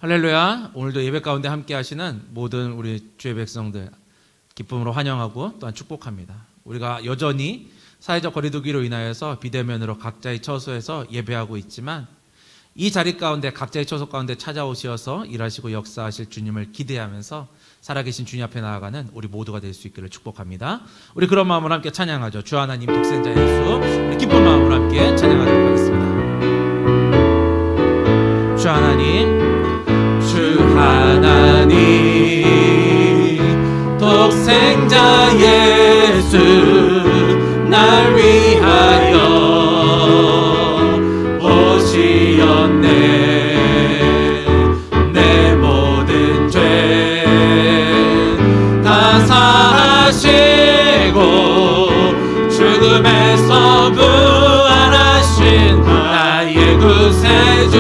할렐루야. 오늘도 예배 가운데 함께 하시는 모든 우리 주의 백성들 기쁨으로 환영하고 또한 축복합니다. 우리가 여전히 사회적 거리두기로 인하여서 비대면으로 각자의 처소에서 예배하고 있지만 이 자리 가운데 각자의 처소 가운데 찾아오셔서 일하시고 역사하실 주님을 기대하면서 살아계신 주님 앞에 나아가는 우리 모두가 될 수 있기를 축복합니다. 우리 그런 마음으로 함께 찬양하죠. 주 하나님 독생자 예수, 우리 기쁜 마음으로 함께 찬양하도록 하겠습니다. 주 하나님, 주 하나님 독생자 예수 날 위하여 오시었네. 내 모든 죄 다 사하시고 죽음에서 부활하신 나의 구세주,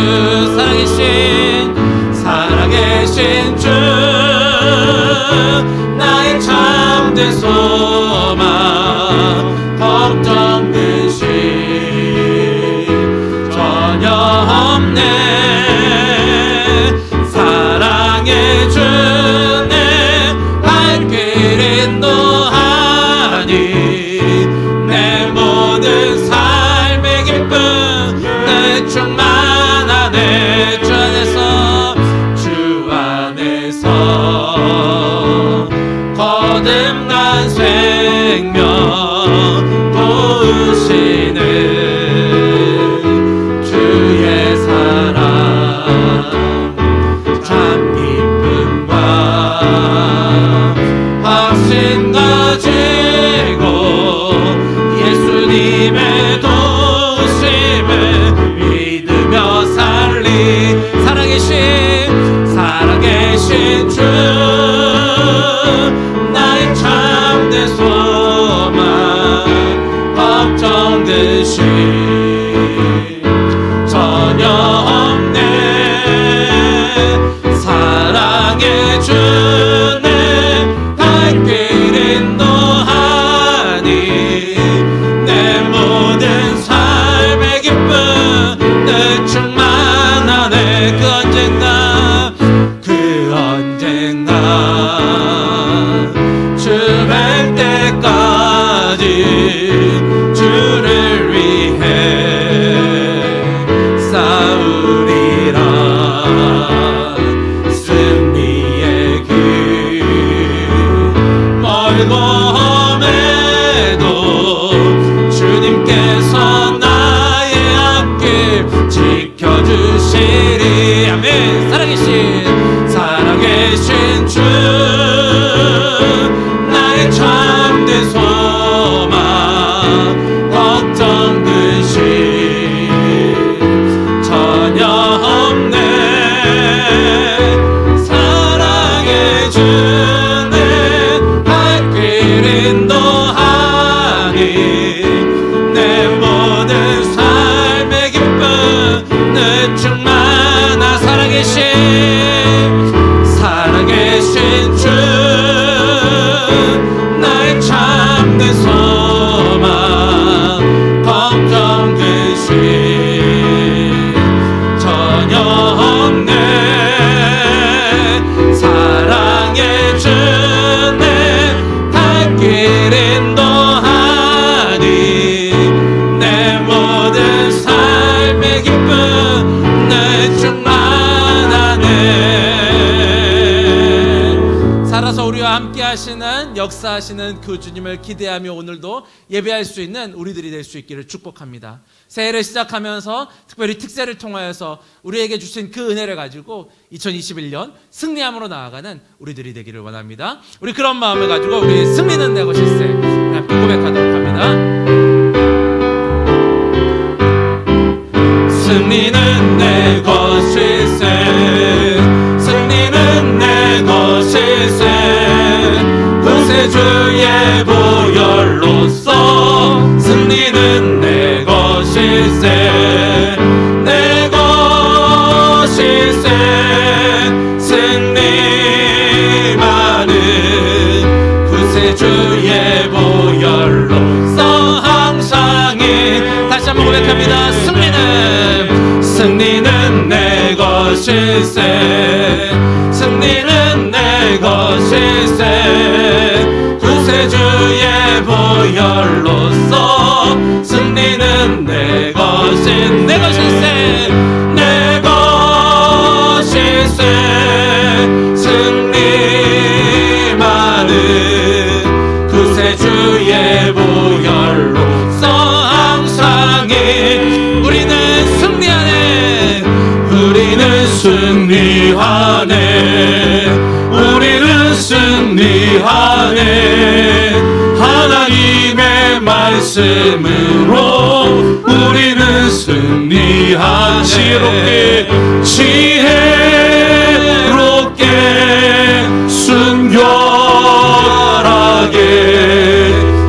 살아계신 주, 나의 참된 소망, 걱정 근심 전혀 없네. 사랑의 주 내 발길 인도하니 내 모든 삶의 기쁨 내 충만하네. 주 안에서 거듭난 생명 도우시는 주의 사랑 참 기쁨과 확신 가지고 예수님의 도우심을 믿으며 살리. 살아계신 주 나의 참된 소망, 걱정 근심 전혀 없네. 사랑의 주 내 발길 인도하니 내 모든 삶의 기쁨 내 충만하네. 그 언젠가 주 뵐 때까지 주를 위해 싸우리라. 승리의 길 멀고 험해도 주님께서 나의 앞길 지켜주시리. 아멘. 살아계신 주 나의 참된 소망, 걱정 근심 전혀 없네. 사랑의 주 내 발길 인도하니 내 모든 삶의 기쁨 내 충만한 살아계신 주 나의 참된 소망, 걱정 근심 전혀 없네. 사랑의 주 내 발길 인도하니 내 모든 삶의 기쁨 내 충만하네. 살아서 우리와 함께 하시는 역사하시는 그 주님을 기대하며 오늘도 예배할 수 있는 우리들이 될 수 있기를 축복합니다. 새해를 시작하면서 특별히 특세를 통하여서 우리에게 주신 그 은혜를 가지고 2021년 승리함으로 나아가는 우리들이 되기를 원합니다. 우리 그런 마음을 가지고 우리 승리는 내 것일세 함께 고백하도록 합니다. 승리는 내 것일세, 승리는 내 것일세. 구세주의 보혈로서 승리는 내 것일세, 내 것일세. 승리만은 구세주의 보혈로서 것일세. 승리는 내 것일세. 구세주의 보혈로서 승리는 내 것일세. 내 것일세. 내 것일세. 승리만은 구세주의 보혈로서 항상이 우리는 승리하네. 우리는 승리하네. 우리는 승리하네. 하나님의 말씀으로 우리는 승리하네. 지혜롭게 순결하게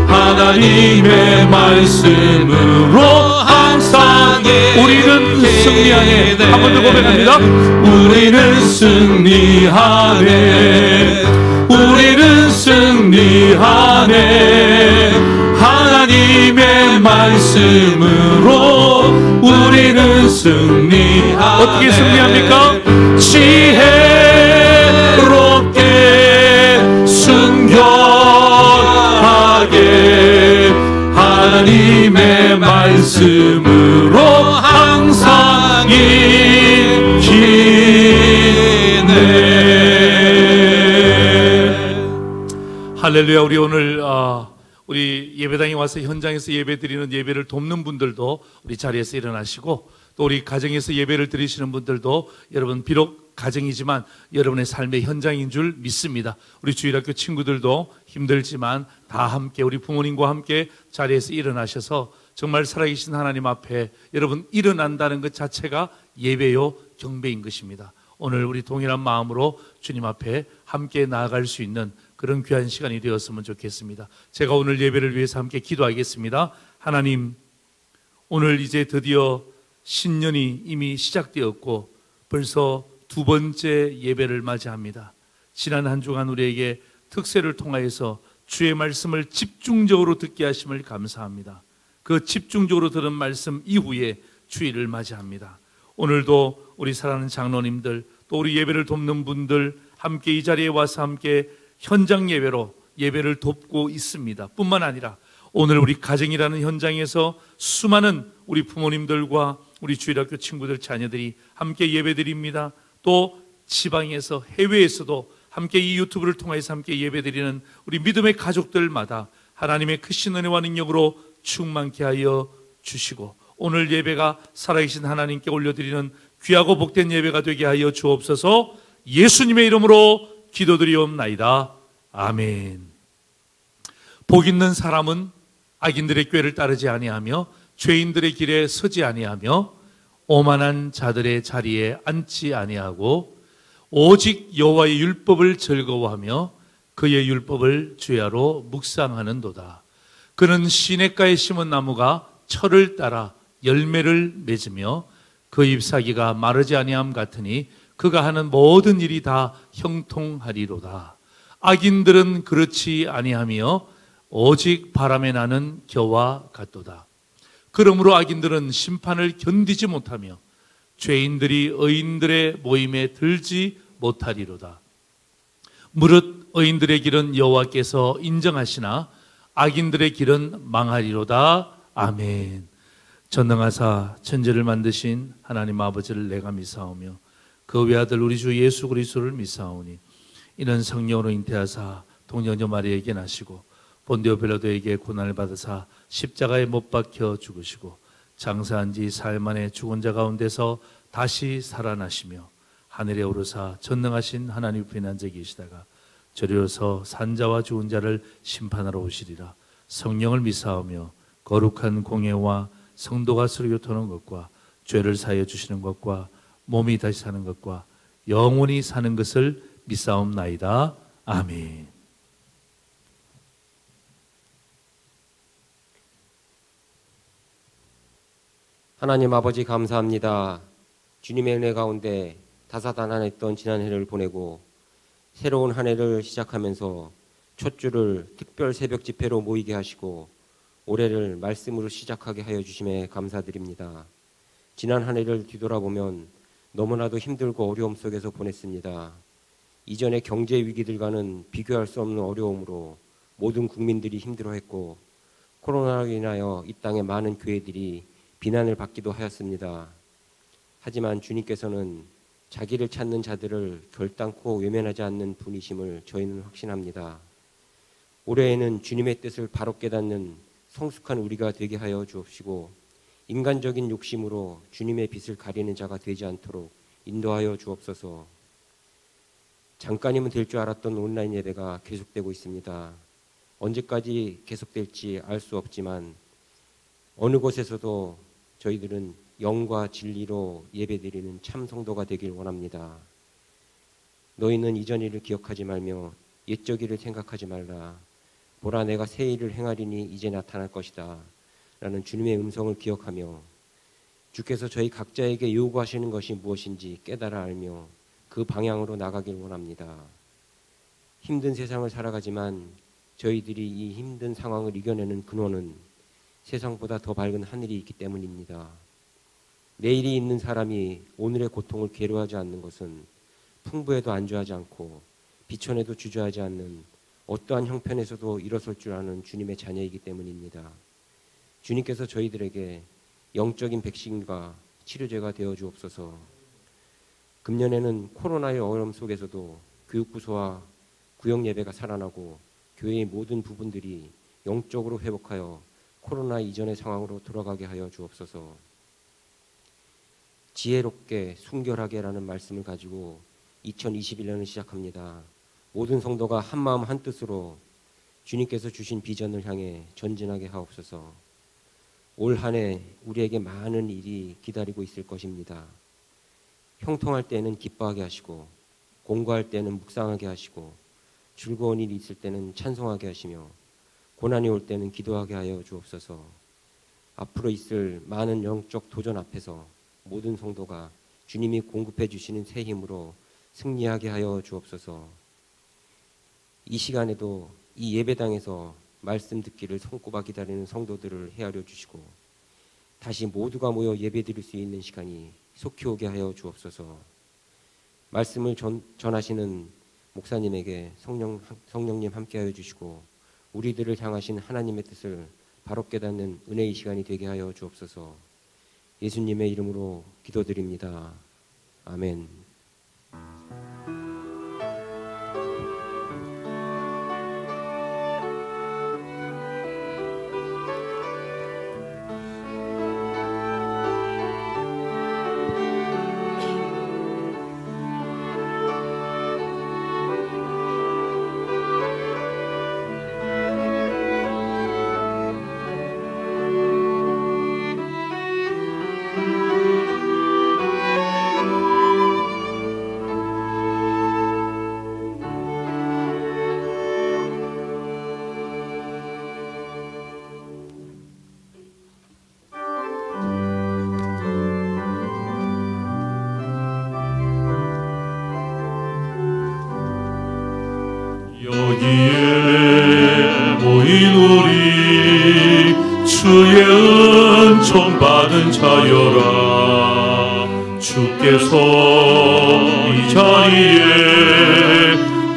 하나님의 말씀으로 항상 우리는 승리하네. 한 번 더 고백합니다. 우리는 승리하네. 우리는 승리하네. 하나님의 말씀으로 우리는 승리하네. 어떻게 승리합니까? 지혜롭게 순결하게 하나님의 말씀으로 항상 이기네. 할렐루야. 우리 오늘 우리 예배당에 와서 현장에서 예배드리는 예배를 돕는 분들도 우리 자리에서 일어나시고, 또 우리 가정에서 예배를 드리시는 분들도 여러분 비록 가정이지만 여러분의 삶의 현장인 줄 믿습니다. 우리 주일학교 친구들도 힘들지만 다 함께 우리 부모님과 함께 자리에서 일어나셔서 정말 살아계신 하나님 앞에 여러분 일어난다는 것 자체가 예배요 경배인 것입니다. 오늘 우리 동일한 마음으로 주님 앞에 함께 나아갈 수 있는 그런 귀한 시간이 되었으면 좋겠습니다. 제가 오늘 예배를 위해서 함께 기도하겠습니다. 하나님, 오늘 이제 드디어 신년이 이미 시작되었고 벌써 두 번째 예배를 맞이합니다. 지난 한 주간 우리에게 특세를 통하여서 주의 말씀을 집중적으로 듣게 하심을 감사합니다. 그 집중적으로 들은 말씀 이후에 주일을 맞이합니다. 오늘도 우리 사랑하는 장로님들, 또 우리 예배를 돕는 분들 함께 이 자리에 와서 함께 현장 예배로 예배를 돕고 있습니다. 뿐만 아니라 오늘 우리 가정이라는 현장에서 수많은 우리 부모님들과 우리 주일학교 친구들 자녀들이 함께 예배드립니다. 또 지방에서 해외에서도 함께 이 유튜브를 통해서 함께 예배드리는 우리 믿음의 가족들마다 하나님의 크신 은혜와 능력으로 충만케 하여 주시고, 오늘 예배가 살아계신 하나님께 올려드리는 귀하고 복된 예배가 되게 하여 주옵소서. 예수님의 이름으로 기도드리옵나이다. 아멘. 복 있는 사람은 악인들의 꾀를 따르지 아니하며 죄인들의 길에 서지 아니하며 오만한 자들의 자리에 앉지 아니하고 오직 여호와의 율법을 즐거워하며 그의 율법을 주야로 묵상하는도다. 그는 시냇가에 심은 나무가 철을 따라 열매를 맺으며 그 잎사귀가 마르지 아니함 같으니 그가 하는 모든 일이 다 형통하리로다. 악인들은 그렇지 아니하며 오직 바람에 나는 겨와 같도다. 그러므로 악인들은 심판을 견디지 못하며 죄인들이 의인들의 모임에 들지 못하리로다. 무릇 의인들의 길은 여호와께서 인정하시나 악인들의 길은 망하리로다. 아멘. 전능하사 천지를 만드신 하나님 아버지를 내가 믿사오며 그 외아들 우리 주 예수 그리스도를 믿사오니 이는 성령으로 잉태하사 동정녀 마리아에게 나시고 본디오 빌라도에게 고난을 받으사 십자가에 못 박혀 죽으시고 장사한 지 사흘 만에 죽은 자 가운데서 다시 살아나시며 하늘에 오르사 전능하신 하나님 부인한 자 계시다가 저리로서 산자와 죽은 자를 심판하러 오시리라. 성령을 믿사오며 거룩한 공예와 성도가 서로 교통하는 것과 죄를 사하여 주시는 것과 몸이 다시 사는 것과 영원히 사는 것을 믿사옵나이다. 아멘. 하나님 아버지 감사합니다. 주님의 은혜 가운데 다사다난했던 지난 해를 보내고 새로운 한 해를 시작하면서 첫 주를 특별 새벽 집회로 모이게 하시고 올해를 말씀으로 시작하게 하여 주심에 감사드립니다. 지난 한 해를 뒤돌아보면 너무나도 힘들고 어려움 속에서 보냈습니다. 이전의 경제 위기들과는 비교할 수 없는 어려움으로 모든 국민들이 힘들어했고 코로나로 인하여 이 땅의 많은 교회들이 비난을 받기도 하였습니다. 하지만 주님께서는 자기를 찾는 자들을 결단코 외면하지 않는 분이심을 저희는 확신합니다. 올해에는 주님의 뜻을 바로 깨닫는 성숙한 우리가 되게 하여 주옵시고 인간적인 욕심으로 주님의 빛을 가리는 자가 되지 않도록 인도하여 주옵소서. 잠깐이면 될 줄 알았던 온라인 예배가 계속되고 있습니다. 언제까지 계속될지 알 수 없지만 어느 곳에서도 저희들은 영과 진리로 예배드리는 참 성도가 되길 원합니다. 너희는 이전 일을 기억하지 말며 옛적 일을 생각하지 말라. 보라, 내가 새 일을 행하리니 이제 나타날 것이다. 라는 주님의 음성을 기억하며 주께서 저희 각자에게 요구하시는 것이 무엇인지 깨달아 알며 그 방향으로 나가길 원합니다. 힘든 세상을 살아가지만 저희들이 이 힘든 상황을 이겨내는 근원은 세상보다 더 밝은 하늘이 있기 때문입니다. 내일이 있는 사람이 오늘의 고통을 괴로워하지 않는 것은 풍부에도 안주하지 않고 비천에도 주저하지 않는 어떠한 형편에서도 일어설 줄 아는 주님의 자녀이기 때문입니다. 주님께서 저희들에게 영적인 백신과 치료제가 되어 주옵소서. 금년에는 코로나의 어려움 속에서도 교육부서와 구역예배가 살아나고 교회의 모든 부분들이 영적으로 회복하여 코로나 이전의 상황으로 돌아가게 하여 주옵소서. 지혜롭게 순결하게라는 말씀을 가지고 2021년을 시작합니다. 모든 성도가 한마음 한뜻으로 주님께서 주신 비전을 향해 전진하게 하옵소서. 올 한 해 우리에게 많은 일이 기다리고 있을 것입니다. 형통할 때는 기뻐하게 하시고 공부할 때는 묵상하게 하시고 즐거운 일이 있을 때는 찬송하게 하시며 고난이 올 때는 기도하게 하여 주옵소서. 앞으로 있을 많은 영적 도전 앞에서 모든 성도가 주님이 공급해 주시는 새 힘으로 승리하게 하여 주옵소서. 이 시간에도 이 예배당에서 말씀 듣기를 손꼽아 기다리는 성도들을 헤아려 주시고 다시 모두가 모여 예배드릴 수 있는 시간이 속히 오게 하여 주옵소서. 말씀을 전하시는 목사님에게 성령님 함께하여 주시고 우리들을 향하신 하나님의 뜻을 바로 깨닫는 은혜의 시간이 되게 하여 주옵소서. 예수님의 이름으로 기도드립니다. 아멘. 여기에 모인 우리 주의 은총 받은 자여라. 주께서 이 자리에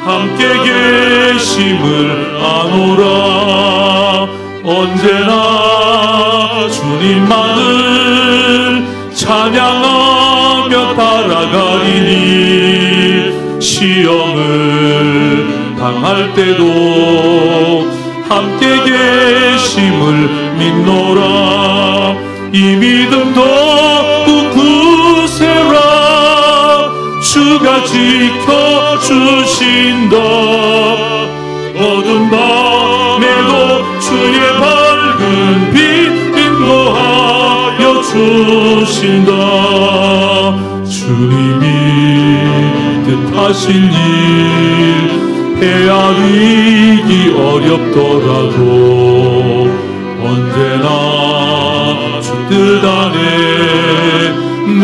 함께 계심을 아노라. 언제나 주님만을 찬양하며 따라가리니 시험을 당할 때도 함께 계심을 믿노라. 이 믿음 더욱 굳세라. 주가 지켜주신다. 어두운 밤에도 주의 밝은 빛 인도하여 주신다. 주님이 뜻하신 일 헤아리기 어렵더라도 언제나 주 뜻 안에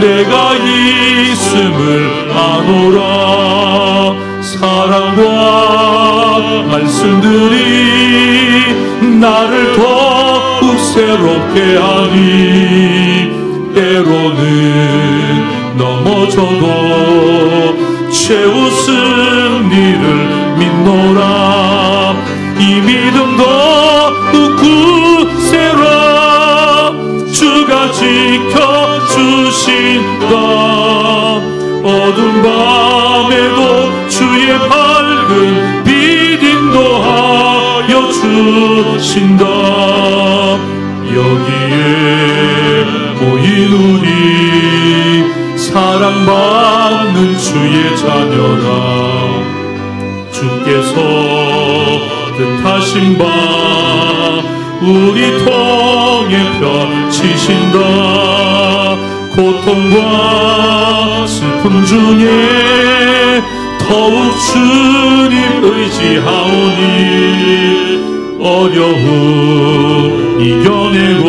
내가 있음을 아노라. 사랑과 말씀들이 나를 더욱 새롭게 하니 때로는 내 넘어져도 최후 승리를 믿노라. 이 믿음 더욱 굳세라. 주가 지켜주신다. 어두운 밤에도 주의 밝은 빛 인도하여 주신다. 여기에 모인 우리 사랑받는 주의 자녀라. 주께서 뜻하신 바 우리 통에 펼치신다. 고통과 슬픔 중에 더욱 주님 의지하오니 어려움 이겨내고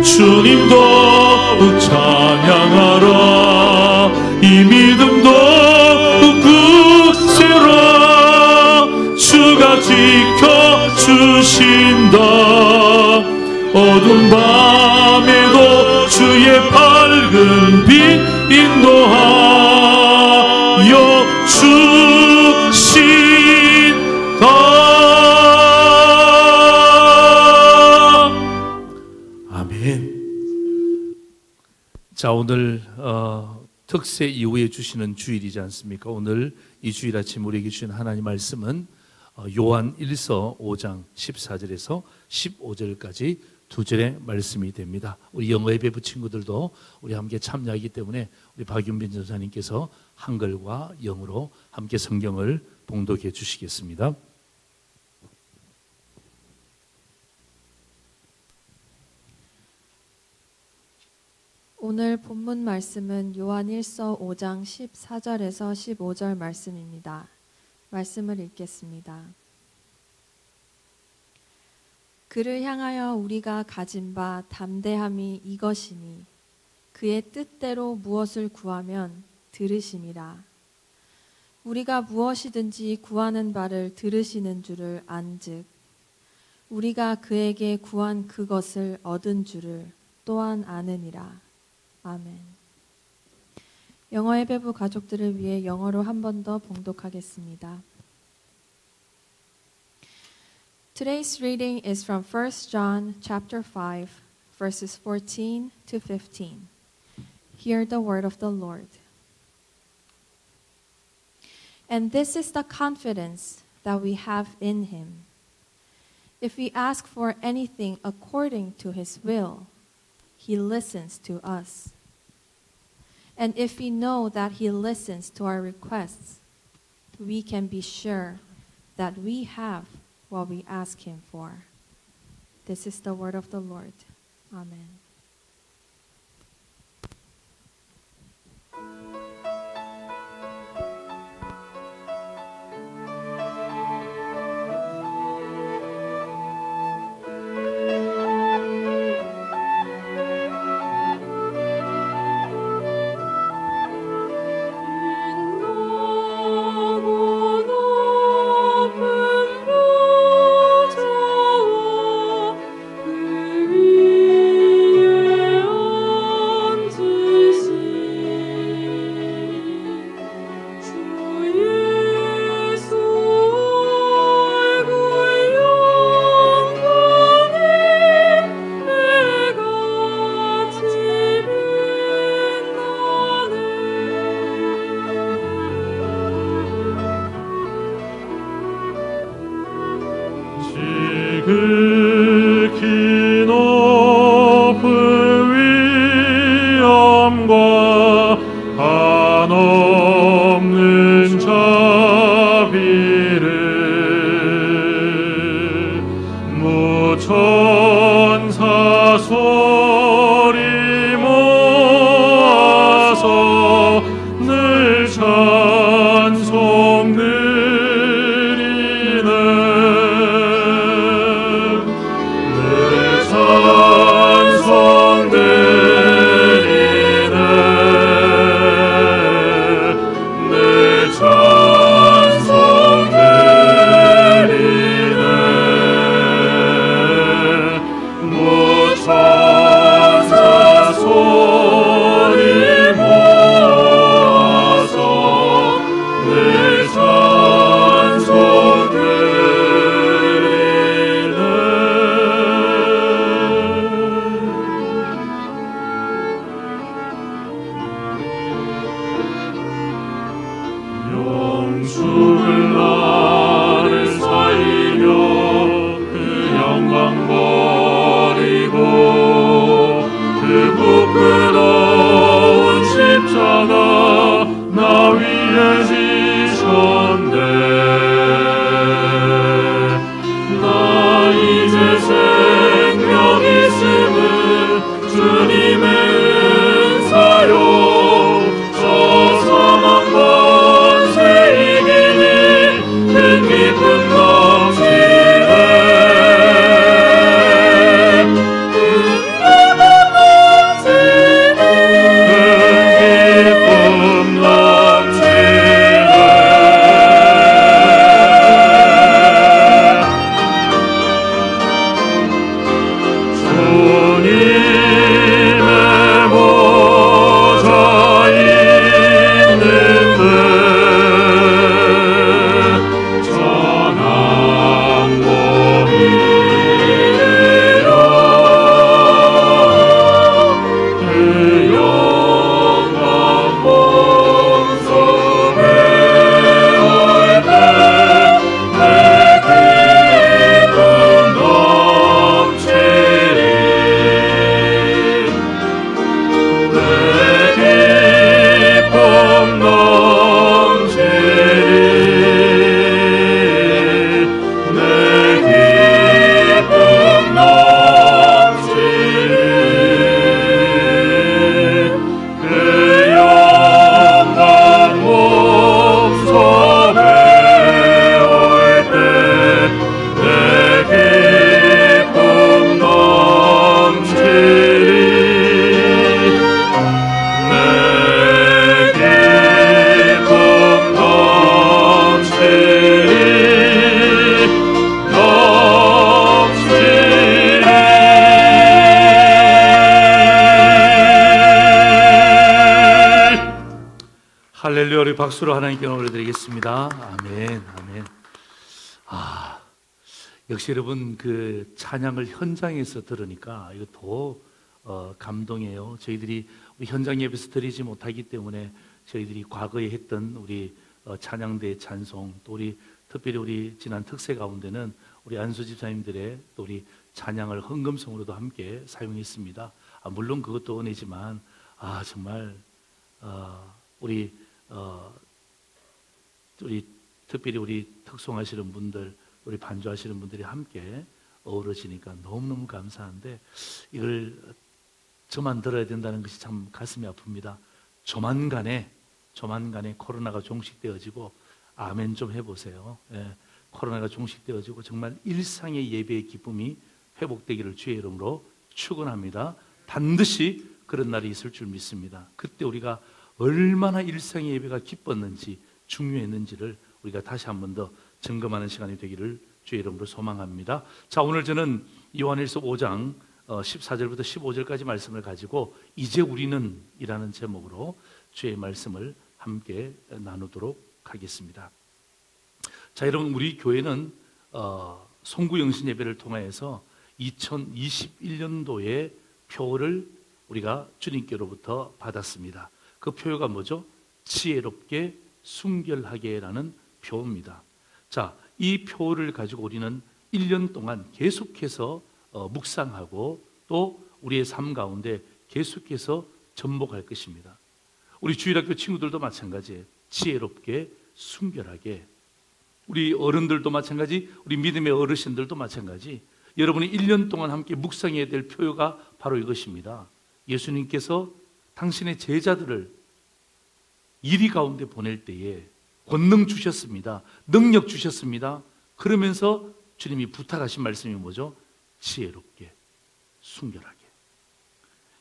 주님 더욱 찬양하라. 이 믿음 더욱 굳세라. 주가 지켜주신다. 어두운 밤에도 주의 밝은 빛 인도하여 주신다. 아멘. 자, 오늘 특세 이후에 주시는 주일이지 않습니까? 오늘 이 주일 아침 우리에게 주신 하나님 말씀은 요한 1서 5장 14절에서 15절까지 두 절의 말씀이 됩니다. 우리 영어 예배부 친구들도 우리 함께 참여하기 때문에 우리 박윤빈 전사님께서 한글과 영어로 함께 성경을 봉독해 주시겠습니다. 오늘 본문 말씀은 요한 1서 5장 14절에서 15절 말씀입니다. 말씀을 읽겠습니다. 그를 향하여 우리가 가진 바 담대함이 이것이니 그의 뜻대로 무엇을 구하면 들으심이라. 우리가 무엇이든지 구하는 바를 들으시는 줄을 안즉 우리가 그에게 구한 그것을 얻은 줄을 또한 아느니라. 아멘. 영어 예배부 가족들을 위해 영어로 한 번 더 봉독하겠습니다. Today's reading is from 1 John chapter 5, verses 14 to 15. Hear the word of the Lord. And this is the confidence that we have in him. If we ask for anything according to his will, he listens to us. And if we know that he listens to our requests, we can be sure that we have what we ask him for. This is the word of the Lord. Amen. 극히 높은 위엄과 한없는 자비를 무천사 소리 모아서 늘 찬송 드리네. 영축을 나를 살리려 그 영광 버리고 그 부끄러운 십자가 나 위에 지셨네. 나 이제 생명 있음을 주님의 은사요 저 사망 권세 이기니 큰 기쁨 넘치네. 할렐루야. 우리 박수로 하나님께 영광을 드리겠습니다. 아멘, 아멘. 역시 여러분 그 찬양을 현장에서 들으니까 이거 더 감동이에요. 저희들이 우리 현장 예배에서 드리지 못하기 때문에 저희들이 과거에 했던 우리 찬양대 찬송, 또 우리 특별히 우리 지난 특세 가운데는 우리 안수 집사님들의 또 우리 찬양을 헌금성으로도 함께 사용했습니다. 물론 그것도 은혜지만 정말 우리 특별히 우리 특송하시는 분들, 우리 반주하시는 분들이 함께 어우러지니까 너무너무 감사한데 이걸 저만 들어야 된다는 것이 참 가슴이 아픕니다. 조만간에 코로나가 종식되어지고 아멘 좀 해보세요. 코로나가 종식되어지고 정말 일상의 예배의 기쁨이 회복되기를 주의 이름으로 축원합니다. 반드시 그런 날이 있을 줄 믿습니다. 그때 우리가 얼마나 일상의 예배가 기뻤는지 중요했는지를 우리가 다시 한 번 더 점검하는 시간이 되기를 주의 이름으로 소망합니다. 자, 오늘 저는 요한일서 5장 14절부터 15절까지 말씀을 가지고 이제 우리는 이라는 제목으로 주의 말씀을 함께 나누도록 하겠습니다. 자, 여러분, 우리 교회는 송구영신 예배를 통하여서 2021년도의 표를 우리가 주님께로부터 받았습니다. 그 표가 뭐죠? 지혜롭게 순결하게라는 표입니다. 자, 이 표를 가지고 우리는 1년 동안 계속해서 묵상하고 또 우리의 삶 가운데 계속해서 전복할 것입니다. 우리 주일학교 친구들도 마찬가지예요. 지혜롭게 순결하게. 우리 어른들도 마찬가지, 우리 믿음의 어르신들도 마찬가지. 여러분이 1년 동안 함께 묵상해야 될 표가 바로 이것입니다. 예수님께서 당신의 제자들을 이리 가운데 보낼 때에 권능 주셨습니다. 능력 주셨습니다. 그러면서 주님이 부탁하신 말씀이 뭐죠? 지혜롭게, 순결하게.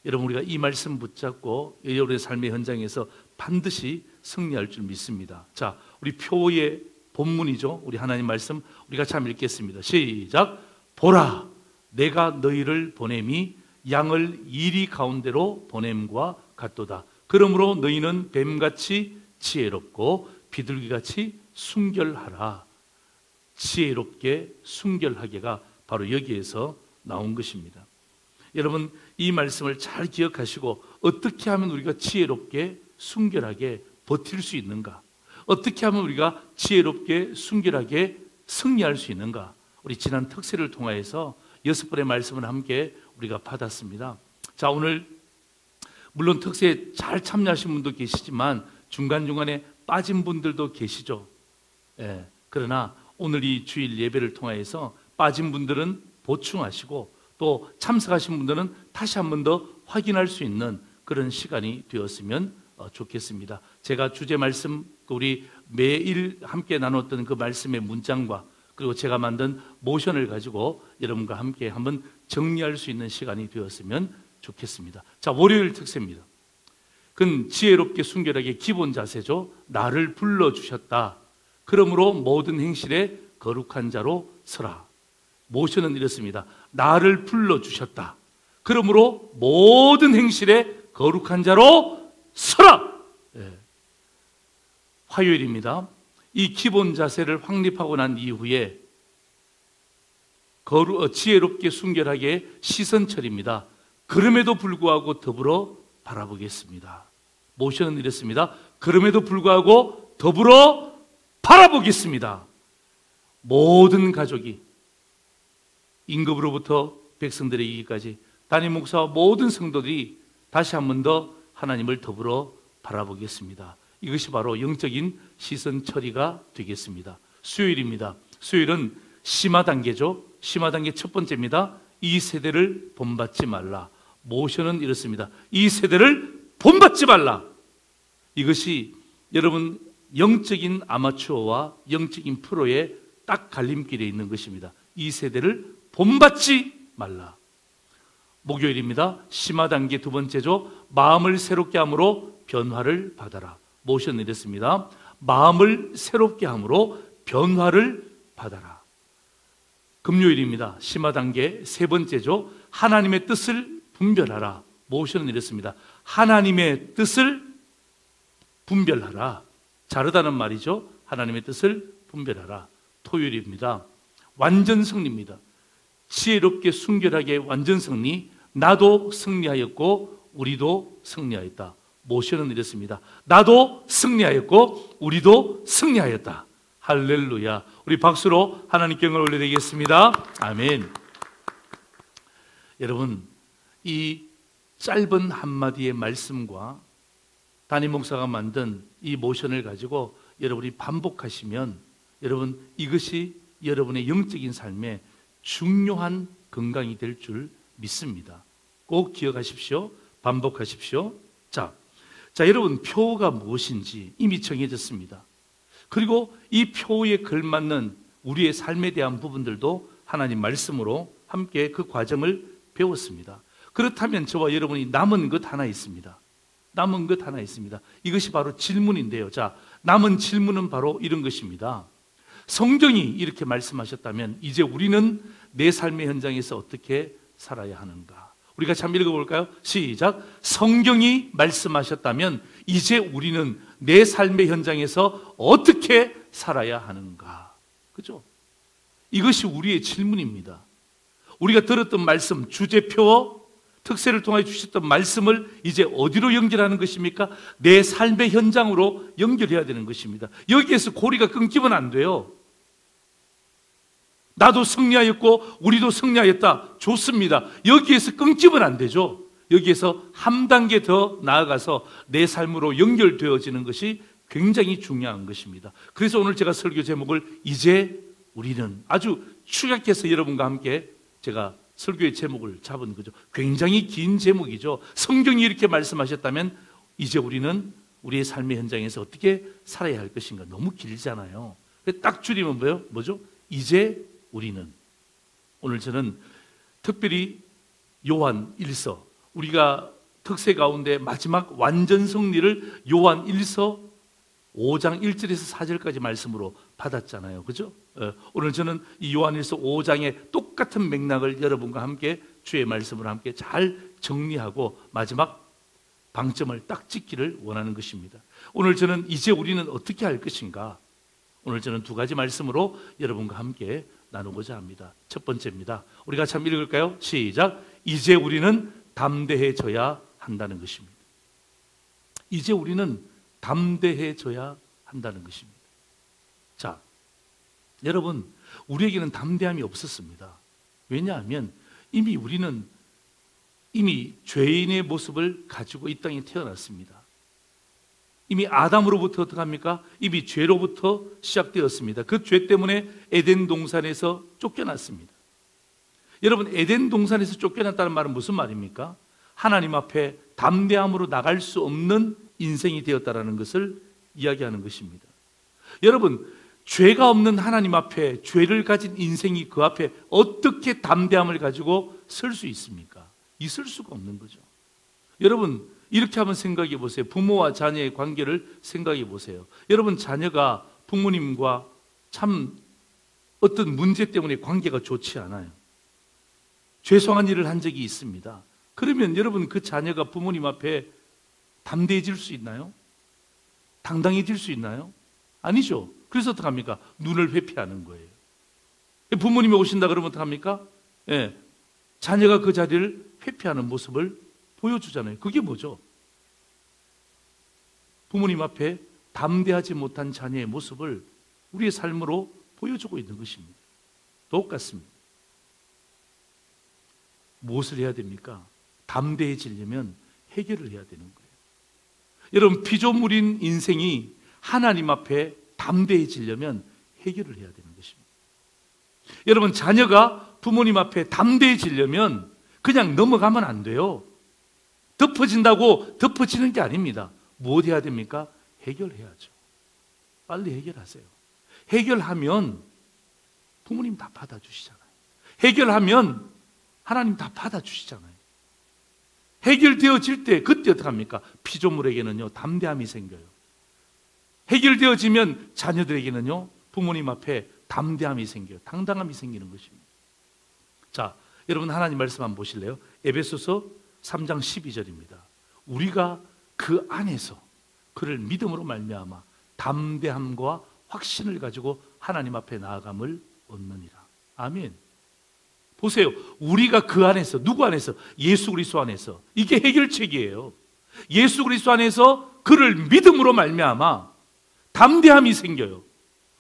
여러분, 우리가 이 말씀 붙잡고 여러분의 삶의 현장에서 반드시 승리할 줄 믿습니다. 자, 우리 표의 본문이죠. 우리 하나님 말씀 우리가 참 읽겠습니다. 시작. 보라, 내가 너희를 보냄이 양을 이리 가운데로 보냄과 같도다. 그러므로 너희는 뱀같이 지혜롭고 비둘기같이 순결하라. 지혜롭게 순결하게가 바로 여기에서 나온 것입니다. 여러분, 이 말씀을 잘 기억하시고 어떻게 하면 우리가 지혜롭게 순결하게 버틸 수 있는가, 어떻게 하면 우리가 지혜롭게 순결하게 승리할 수 있는가? 우리 지난 특세를 통하여서 6번의 말씀을 함께 우리가 받았습니다. 자, 오늘 물론 특세에 잘 참여하신 분도 계시지만 중간중간에 빠진 분들도 계시죠. 예, 그러나 오늘 이 주일 예배를 통하여서 빠진 분들은 보충하시고 또 참석하신 분들은 다시 한 번 더 확인할 수 있는 그런 시간이 되었으면 좋겠습니다. 제가 주제 말씀, 우리 매일 함께 나눴던 그 말씀의 문장과 그리고 제가 만든 모션을 가지고 여러분과 함께 한번 정리할 수 있는 시간이 되었으면 좋겠습니다. 자, 월요일 특세입니다. 그건 지혜롭게 순결하게 기본 자세죠. 나를 불러주셨다. 그러므로 모든 행실에 거룩한 자로 서라. 모션은 이렇습니다. 나를 불러주셨다. 그러므로 모든 행실에 거룩한 자로 서라. 예. 화요일입니다. 이 기본 자세를 확립하고 난 이후에 지혜롭게 순결하게 시선처리입니다. 그럼에도 불구하고 더불어 바라보겠습니다. 모션은 이랬습니다. 그럼에도 불구하고 더불어 바라보겠습니다. 모든 가족이 임금으로부터 백성들의 이기까지 담임 목사와 모든 성도들이 다시 한 번 더 하나님을 더불어 바라보겠습니다. 이것이 바로 영적인 시선 처리가 되겠습니다. 수요일입니다. 수요일은 심화 단계죠. 심화 단계 첫 번째입니다. 이 세대를 본받지 말라. 모션은 이렇습니다. 이 세대를 본받지 말라. 이것이 여러분 영적인 아마추어와 영적인 프로의 딱 갈림길에 있는 것입니다. 이 세대를 본받지 말라. 목요일입니다. 심화 단계 두 번째죠. 마음을 새롭게 함으로 변화를 받아라. 모션 이랬습니다. 마음을 새롭게 함으로 변화를 받아라. 금요일입니다. 심화 단계 세 번째죠. 하나님의 뜻을 분별하라. 모션은 이랬습니다. 하나님의 뜻을 분별하라. 자르다는 말이죠. 하나님의 뜻을 분별하라. 토요일입니다. 완전 승리입니다. 지혜롭게 순결하게 완전 승리. 나도 승리하였고 우리도 승리하였다. 모션은 이랬습니다. 나도 승리하였고 우리도 승리하였다. 할렐루야. 우리 박수로 하나님께 영광을 올려드리겠습니다. 아멘. 여러분, 이 짧은 한마디의 말씀과 담임 목사가 만든 이 모션을 가지고 여러분이 반복하시면 여러분 이것이 여러분의 영적인 삶에 중요한 건강이 될 줄 믿습니다. 꼭 기억하십시오. 반복하십시오. 자, 여러분 표가 무엇인지 이미 정해졌습니다. 그리고 이 표에 걸맞는 우리의 삶에 대한 부분들도 하나님 말씀으로 함께 그 과정을 배웠습니다. 그렇다면 저와 여러분이 남은 것 하나 있습니다. 남은 것 하나 있습니다. 이것이 바로 질문인데요. 자, 남은 질문은 바로 이런 것입니다. 성경이 이렇게 말씀하셨다면 이제 우리는 내 삶의 현장에서 어떻게 살아야 하는가? 우리가 참 읽어볼까요? 시작. 성경이 말씀하셨다면 이제 우리는 내 삶의 현장에서 어떻게 살아야 하는가? 그죠? 이것이 우리의 질문입니다. 우리가 들었던 말씀, 주제표, 특세를 통해 주셨던 말씀을 이제 어디로 연결하는 것입니까? 내 삶의 현장으로 연결해야 되는 것입니다. 여기에서 고리가 끊기면 안 돼요. 나도 승리하였고 우리도 승리하였다. 좋습니다. 여기에서 끊기면 안 되죠. 여기에서 한 단계 더 나아가서 내 삶으로 연결되어지는 것이 굉장히 중요한 것입니다. 그래서 오늘 제가 설교 제목을 이제 우리는 아주 축약해서 여러분과 함께 제가 설교의 제목을 잡은 거죠. 굉장히 긴 제목이죠. 성경이 이렇게 말씀하셨다면 이제 우리는 우리의 삶의 현장에서 어떻게 살아야 할 것인가. 너무 길잖아요. 딱 줄이면 뭐죠? 이제 우리는. 오늘 저는 특별히 요한 1서, 우리가 특세 가운데 마지막 완전 승리를 요한 1서 5장 1절에서 4절까지 말씀으로 받았잖아요. 그죠? 오늘 저는 이 요한 1서 5장의 똑같은 맥락을 여러분과 함께 주의 말씀으로 함께 잘 정리하고 마지막 방점을 딱 찍기를 원하는 것입니다. 오늘 저는 이제 우리는 어떻게 할 것인가? 오늘 저는 두 가지 말씀으로 여러분과 함께 나누고자 합니다. 첫 번째입니다. 우리가 같이 한번 읽을까요? 시작. 이제 우리는 담대해져야 한다는 것입니다. 이제 우리는 담대해져야 한다는 것입니다. 자, 여러분, 우리에게는 담대함이 없었습니다. 왜냐하면 우리는 이미 죄인의 모습을 가지고 이 땅에 태어났습니다. 이미 아담으로부터 어떻게 합니까? 이미 죄로부터 시작되었습니다. 그 죄 때문에 에덴 동산에서 쫓겨났습니다. 여러분, 에덴 동산에서 쫓겨났다는 말은 무슨 말입니까? 하나님 앞에 담대함으로 나갈 수 없는 인생이 되었다라는 것을 이야기하는 것입니다. 여러분, 죄가 없는 하나님 앞에 죄를 가진 인생이 그 앞에 어떻게 담대함을 가지고 설 수 있습니까? 있을 수가 없는 거죠. 여러분, 이렇게 한번 생각해 보세요. 부모와 자녀의 관계를 생각해 보세요. 여러분, 자녀가 부모님과 참 어떤 문제 때문에 관계가 좋지 않아요. 죄송한 일을 한 적이 있습니다. 그러면 여러분, 그 자녀가 부모님 앞에 담대해질 수 있나요? 당당해질 수 있나요? 아니죠. 그래서 어떡합니까? 눈을 회피하는 거예요. 부모님이 오신다 그러면 어떡합니까? 예, 자녀가 그 자리를 회피하는 모습을 보여주잖아요. 그게 뭐죠? 부모님 앞에 담대하지 못한 자녀의 모습을 우리의 삶으로 보여주고 있는 것입니다. 똑같습니다. 무엇을 해야 됩니까? 담대해지려면 해결을 해야 되는 거예요. 여러분, 피조물인 인생이 하나님 앞에 담대해지려면 해결을 해야 되는 것입니다. 여러분, 자녀가 부모님 앞에 담대해지려면 그냥 넘어가면 안 돼요. 덮어진다고 덮어지는 게 아닙니다. 무엇 해야 됩니까? 해결해야죠. 빨리 해결하세요. 해결하면 부모님 다 받아주시잖아요. 해결하면 하나님 다 받아주시잖아요. 해결되어질 때 그때 어떡합니까? 피조물에게는요, 담대함이 생겨요. 해결되어지면 자녀들에게는요, 부모님 앞에 담대함이 생겨요. 당당함이 생기는 것입니다. 자, 여러분, 하나님 말씀 한번 보실래요? 에베소서 3장 12절입니다. 우리가 그 안에서 그를 믿음으로 말미암아 담대함과 확신을 가지고 하나님 앞에 나아감을 얻느니라. 아멘. 보세요. 우리가 그 안에서, 누구 안에서? 예수 그리스도 안에서. 이게 해결책이에요. 예수 그리스도 안에서 그를 믿음으로 말미암아 담대함이 생겨요.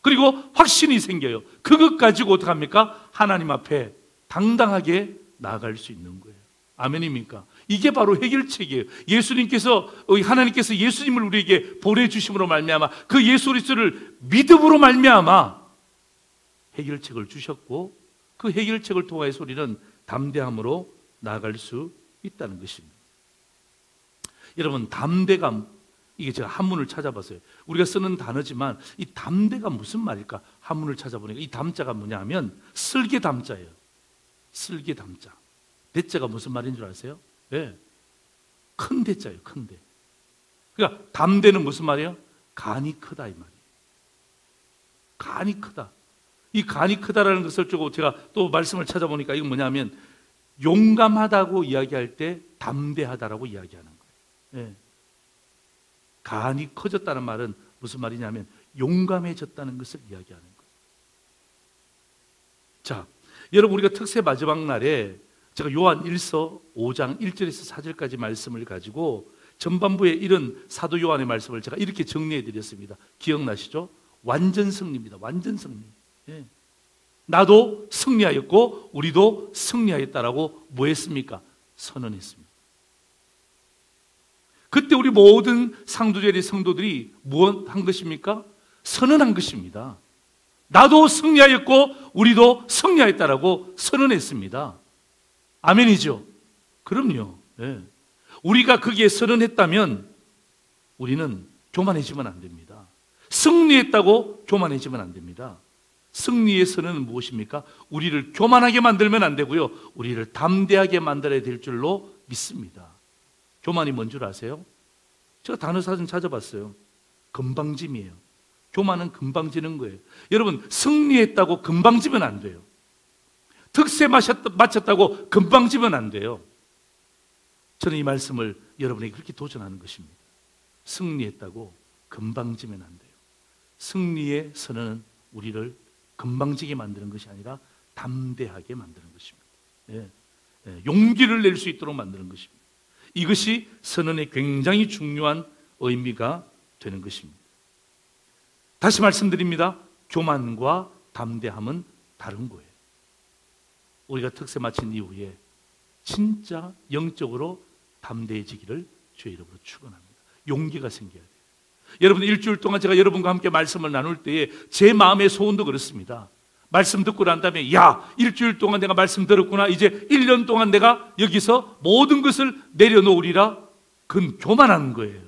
그리고 확신이 생겨요. 그것 가지고 어떡합니까? 하나님 앞에 당당하게 나아갈 수 있는 거예요. 아멘입니까? 이게 바로 해결책이에요. 하나님께서 예수님을 우리에게 보내주심으로 말미암아 그 예수 그리스도를 믿음으로 말미암아 해결책을 주셨고, 그 해결책을 통해서 우리는 담대함으로 나아갈 수 있다는 것입니다. 여러분, 담대감, 이게 제가 한문을 찾아봤어요. 우리가 쓰는 단어지만 이 담대가 무슨 말일까? 한문을 찾아보니까 이 담자가 뭐냐 하면 슬개담자예요. 슬개담자. 대자가 무슨 말인 줄 아세요? 네. 큰 대자예요. 큰 대. 그러니까 담대는 무슨 말이에요? 간이 크다 이 말이에요. 간이 크다. 이 간이 크다라는 것을 주고 제가 또 말씀을 찾아보니까 이건 뭐냐면 용감하다고 이야기할 때 담대하다라고 이야기하는 거예요. 네. 간이 커졌다는 말은 무슨 말이냐면 용감해졌다는 것을 이야기하는 거예요. 자, 여러분, 우리가 특세 마지막 날에 제가 요한 1서 5장 1절에서 4절까지 말씀을 가지고 전반부에 이런 사도 요한의 말씀을 제가 이렇게 정리해 드렸습니다. 기억나시죠? 완전 승리입니다. 완전 승리. 예. 나도 승리하였고 우리도 승리하였다라고 뭐 했습니까? 선언했습니다. 그때 우리 모든 상두절의 성도들이 무엇 한 것입니까? 선언한 것입니다. 나도 승리하였고 우리도 승리하였다라고 선언했습니다. 아멘이죠? 그럼요. 네. 우리가 거기에 선언했다면 우리는 교만해지면 안 됩니다. 승리했다고 교만해지면 안 됩니다. 승리의 선언은 무엇입니까? 우리를 교만하게 만들면 안 되고요, 우리를 담대하게 만들어야 될 줄로 믿습니다. 교만이 뭔 줄 아세요? 제가 단어 사전 찾아봤어요. 금방짐이에요. 교만은 금방지는 거예요. 여러분, 승리했다고 금방지면 안 돼요. 득세 마쳤다고 금방지면 안 돼요. 저는 이 말씀을 여러분에게 그렇게 도전하는 것입니다. 승리했다고 금방지면 안 돼요. 승리의 선언은 우리를 금방지게 만드는 것이 아니라 담대하게 만드는 것입니다. 예, 예, 용기를 낼 수 있도록 만드는 것입니다. 이것이 선언의 굉장히 중요한 의미가 되는 것입니다. 다시 말씀드립니다. 교만과 담대함은 다른 거예요. 우리가 특세 마친 이후에 진짜 영적으로 담대해지기를 주의 이름으로 축원합니다. 용기가 생겨야 돼요. 여러분, 일주일 동안 제가 여러분과 함께 말씀을 나눌 때에 제 마음의 소원도 그렇습니다. 말씀 듣고 난 다음에 야, 일주일 동안 내가 말씀 들었구나. 이제 1년 동안 내가 여기서 모든 것을 내려놓으리라. 그건 교만한 거예요.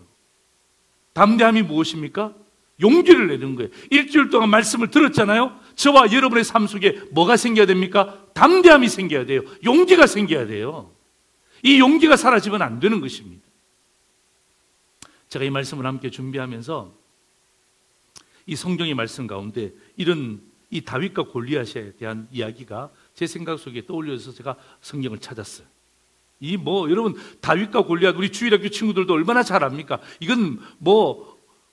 담대함이 무엇입니까? 용기를 내는 거예요. 일주일 동안 말씀을 들었잖아요. 저와 여러분의 삶 속에 뭐가 생겨야 됩니까? 담대함이 생겨야 돼요. 용기가 생겨야 돼요. 이 용기가 사라지면 안 되는 것입니다. 제가 이 말씀을 함께 준비하면서 이 성경의 말씀 가운데 이런 이 다윗과 골리앗에 대한 이야기가 제 생각 속에 떠올려서 제가 성경을 찾았어요. 여러분, 다윗과 골리앗, 우리 주일학교 친구들도 얼마나 잘 압니까? 이건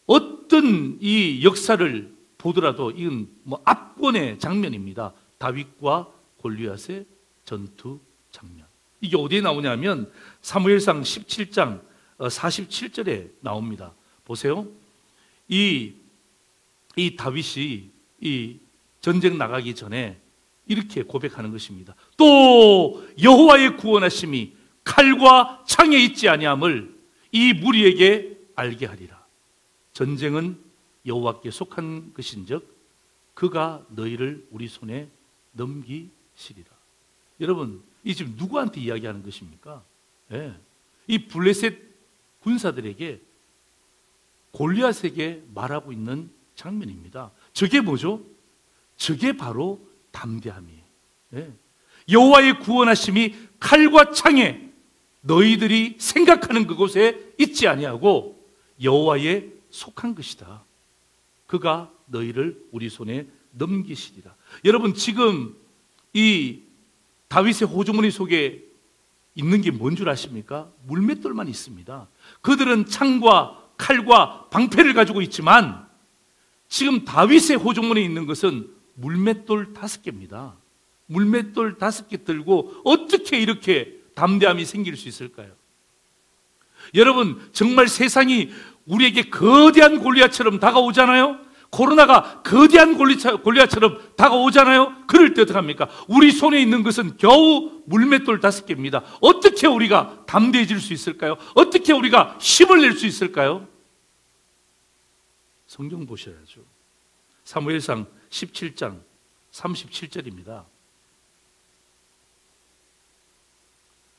어떤 이 역사를 보더라도 이건 압권의 장면입니다. 다윗과 골리앗의 전투 장면. 이게 어디에 나오냐면 사무엘상 17장 47절에 나옵니다. 보세요. 이 다윗이 이 전쟁 나가기 전에 이렇게 고백하는 것입니다. 또 여호와의 구원하심이 칼과 창에 있지 아니함을 이 무리에게 알게 하리라. 전쟁은 여호와께 속한 것인즉 그가 너희를 우리 손에 넘기시리라. 여러분, 이 지금 누구한테 이야기하는 것입니까? 이 블레셋 군사들에게, 골리앗에게 말하고 있는 장면입니다. 저게 뭐죠? 저게 바로 담대함이에요. 여호와의 구원하심이 칼과 창에 너희들이 생각하는 그곳에 있지 아니하고 여호와의 속한 것이다. 그가 너희를 우리 손에 넘기시리라. 여러분, 지금 이 다윗의 호주머니 속에 있는 게 뭔 줄 아십니까? 물맷돌만 있습니다. 그들은 창과 칼과 방패를 가지고 있지만 지금 다윗의 호주머니에 있는 것은 물맷돌 5개입니다. 물맷돌 5개 들고 어떻게 이렇게 담대함이 생길 수 있을까요? 여러분, 정말 세상이 우리에게 거대한 골리앗처럼 다가오잖아요. 코로나가 거대한 골리앗처럼 다가오잖아요. 그럴 때 어떡합니까? 우리 손에 있는 것은 겨우 물맷돌 5개입니다. 어떻게 우리가 담대해질 수 있을까요? 어떻게 우리가 힘을 낼 수 있을까요? 성경 보셔야죠. 사무엘상 17장 37절입니다.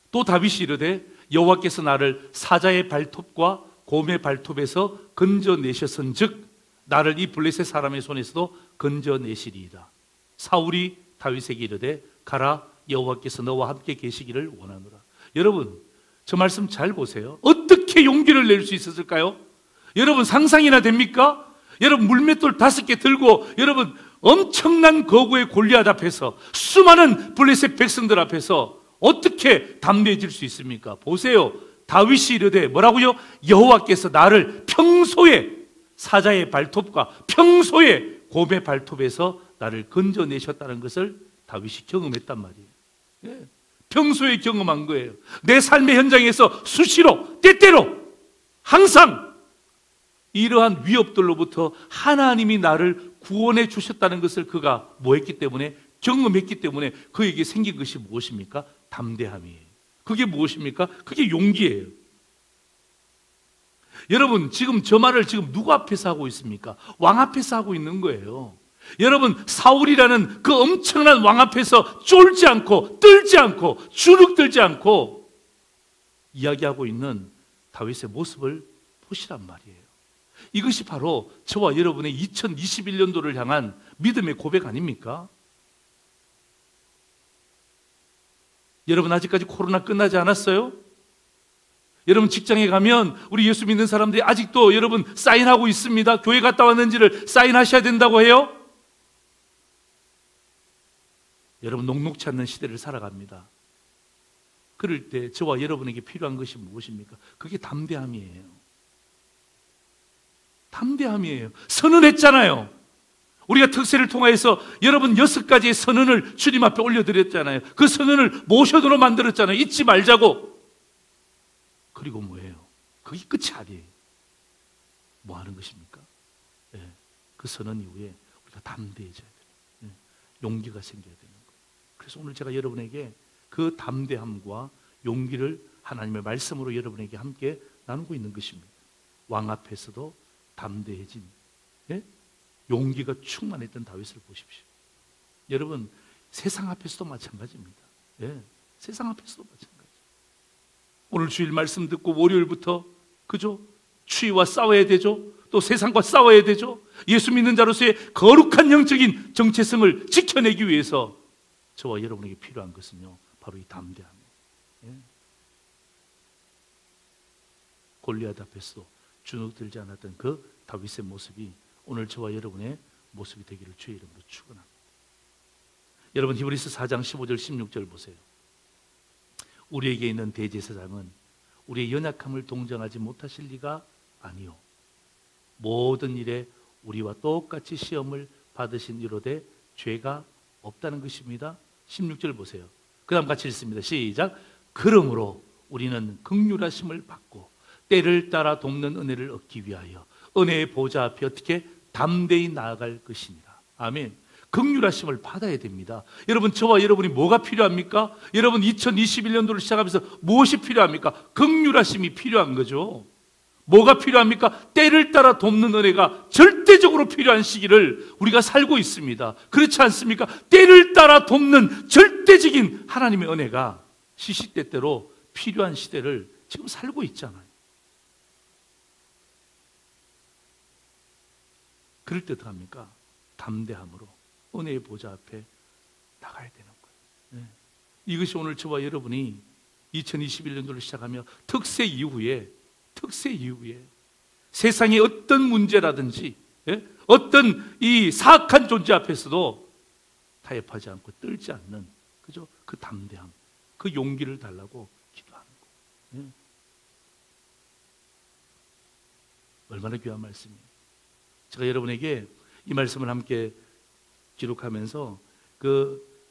또 다윗이 이르되 여호와께서 나를 사자의 발톱과 곰의 발톱에서 건져내셨은즉 나를 이 블레셋 사람의 손에서도 건져내시리이다. 사울이 다윗에게 이르되 가라, 여호와께서 너와 함께 계시기를 원하노라. 여러분, 저 말씀 잘 보세요. 어떻게 용기를 낼 수 있었을까요? 여러분, 상상이나 됩니까? 여러분, 물맷돌 5개 들고 여러분 엄청난 거구의 골리앗 앞에서, 수많은 블레셋 백성들 앞에서 어떻게 담대해질 수 있습니까? 보세요. 다윗이 이르되 뭐라고요? 여호와께서 나를 평소에 사자의 발톱과 평소에 곰의 발톱에서 나를 건져내셨다는 것을 다윗이 경험했단 말이에요. 평소에 경험한 거예요. 내 삶의 현장에서 수시로, 때때로, 항상 이러한 위협들로부터 하나님이 나를 구원해 주셨다는 것을 그가 뭐했기 때문에, 경험했기 때문에 그에게 생긴 것이 무엇입니까? 담대함이에요. 그게 무엇입니까? 그게 용기예요. 여러분, 지금 저 말을 지금 누구 앞에서 하고 있습니까? 왕 앞에서 하고 있는 거예요. 여러분, 사울이라는 그 엄청난 왕 앞에서 쫄지 않고, 떨지 않고, 주눅들지 않고 이야기하고 있는 다윗의 모습을 보시란 말이에요. 이것이 바로 저와 여러분의 2021년도를 향한 믿음의 고백 아닙니까? 여러분, 아직까지 코로나 끝나지 않았어요? 여러분, 직장에 가면 우리 예수 믿는 사람들이 아직도 여러분 사인하고 있습니다. 교회 갔다 왔는지를 사인하셔야 된다고 해요. 여러분, 녹록치 않는 시대를 살아갑니다. 그럴 때 저와 여러분에게 필요한 것이 무엇입니까? 그게 담대함이에요. 담대함이에요. 선언했잖아요. 우리가 특세를 통해서 여러분 6가지의 선언을 주님 앞에 올려드렸잖아요. 그 선언을 모셔도로 만들었잖아요. 잊지 말자고. 그리고 뭐예요? 그게 끝이 아니에요. 뭐 하는 것입니까? 그 그 선언 이후에 우리가 담대해져야 돼요. 용기가 생겨야 되는 거예요. 그래서 오늘 제가 여러분에게 그 담대함과 용기를 하나님의 말씀으로 여러분에게 함께 나누고 있는 것입니다. 왕 앞에서도 담대해진, 용기가 충만했던 다윗을 보십시오. 여러분, 세상 앞에서도 마찬가지입니다. 세상 앞에서도 마찬가지. 오늘 주일 말씀 듣고 월요일부터 그죠? 추위와 싸워야 되죠. 또 세상과 싸워야 되죠. 예수 믿는 자로서의 거룩한 영적인 정체성을 지켜내기 위해서 저와 여러분에게 필요한 것은요, 바로 이 담대함이에요. 골리앗 앞에서도 주눅들지 않았던 그 다윗의 모습이 오늘 저와 여러분의 모습이 되기를 주의 이름으로 축원합니다. 여러분, 히브리서 4장 15절 16절 보세요. 우리에게 있는 대제사장은 우리의 연약함을 동정하지 못하실 리가 아니요, 모든 일에 우리와 똑같이 시험을 받으신 이로되 죄가 없다는 것입니다. 16절 보세요. 그 다음 같이 읽습니다. 시작. 그러므로 우리는 긍휼하심을 받고 때를 따라 돕는 은혜를 얻기 위하여 은혜의 보좌 앞에 어떻게 담대히 나아갈 것이니라. 아멘. 긍휼하심을 받아야 됩니다. 여러분, 저와 여러분이 뭐가 필요합니까? 여러분, 2021년도를 시작하면서 무엇이 필요합니까? 긍휼하심이 필요한 거죠. 뭐가 필요합니까? 때를 따라 돕는 은혜가 절대적으로 필요한 시기를 우리가 살고 있습니다. 그렇지 않습니까? 때를 따라 돕는 절대적인 하나님의 은혜가 시시때때로 필요한 시대를 지금 살고 있잖아요. 그럴 때 어떡합니까? 담대함으로 은혜의 보좌 앞에 나가야 되는 거예요. 이것이 오늘 저와 여러분이 2021년도를 시작하며 특세 이후에 세상의 어떤 문제라든지 어떤 이 사악한 존재 앞에서도 타협하지 않고 떨지 않는, 그죠? 그 담대함, 그 용기를 달라고 기도하는 거예요. 얼마나 귀한 말씀이에요. 제가 여러분에게 이 말씀을 함께 기록하면서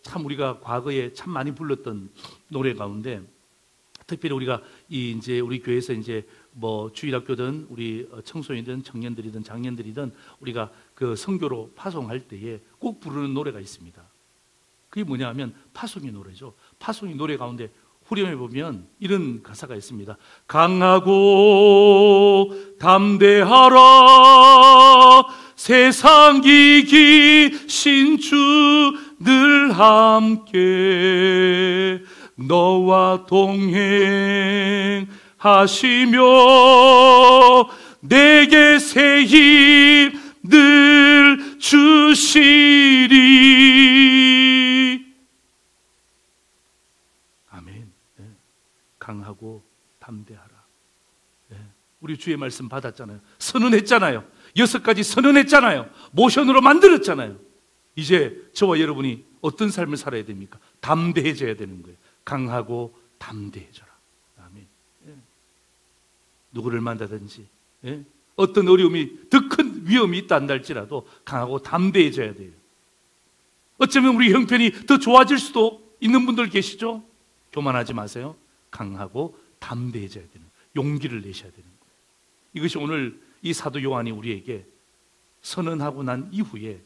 참 우리가 과거에 참 많이 불렀던 노래 가운데, 특별히 우리가 이제 우리 교회에서 이제 뭐 주일학교든 우리 청소년이든 청년들이든 장년들이든 우리가 그 선교로 파송할 때에 꼭 부르는 노래가 있습니다. 그게 뭐냐 하면 파송의 노래죠. 파송의 노래 가운데 후렴에 보면 이런 가사가 있습니다. 강하고 담대하라, 세상 이기신 주 늘 함께 너와 동행하시며 내게 새 힘 늘 주시리. 아멘. 강하고 담대하라. 우리 주의 말씀 받았잖아요. 선언했잖아요. 6가지 선언했잖아요. 모션으로 만들었잖아요. 이제 저와 여러분이 어떤 삶을 살아야 됩니까? 담대해져야 되는 거예요. 강하고 담대해져라. 아멘. 누구를 만나든지 어떤 어려움이 더 큰 위험이 있다 한다 할지라도 강하고 담대해져야 돼요. 어쩌면 우리 형편이 더 좋아질 수도 있는 분들 계시죠? 교만하지 마세요. 강하고 담대해져야 되는, 용기를 내셔야 되는 거예요. 이것이 오늘 이 사도 요한이 우리에게 선언하고 난 이후에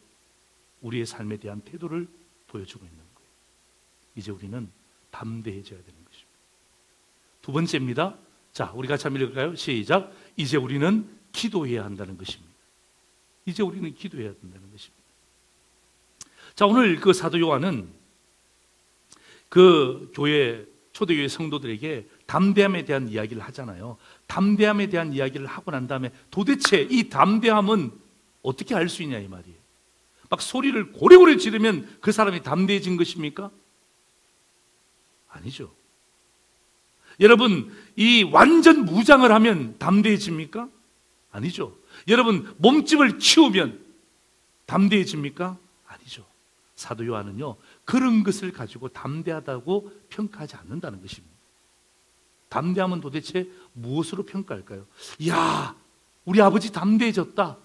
우리의 삶에 대한 태도를 보여주고 있는 거예요. 이제 우리는 담대해져야 되는 것입니다. 두 번째입니다. 자, 우리 같이 한번 읽을까요? 시작. 이제 우리는 기도해야 한다는 것입니다. 이제 우리는 기도해야 된다는 것입니다. 자, 오늘 그 사도 요한은 그 교회, 초대교회 성도들에게 담대함에 대한 이야기를 하잖아요. 담대함에 대한 이야기를 하고 난 다음에 도대체 이 담대함은 어떻게 알 수 있냐 이 말이에요. 막 소리를 고래고래 지르면 그 사람이 담대해진 것입니까? 아니죠. 여러분, 이 완전 무장을 하면 담대해집니까? 아니죠. 여러분, 몸집을 키우면 담대해집니까? 아니죠. 사도 요한은요, 그런 것을 가지고 담대하다고 평가하지 않는다는 것입니다. 담대함은 도대체 무엇으로 평가할까요? 야, 우리 아버지 담대해졌다.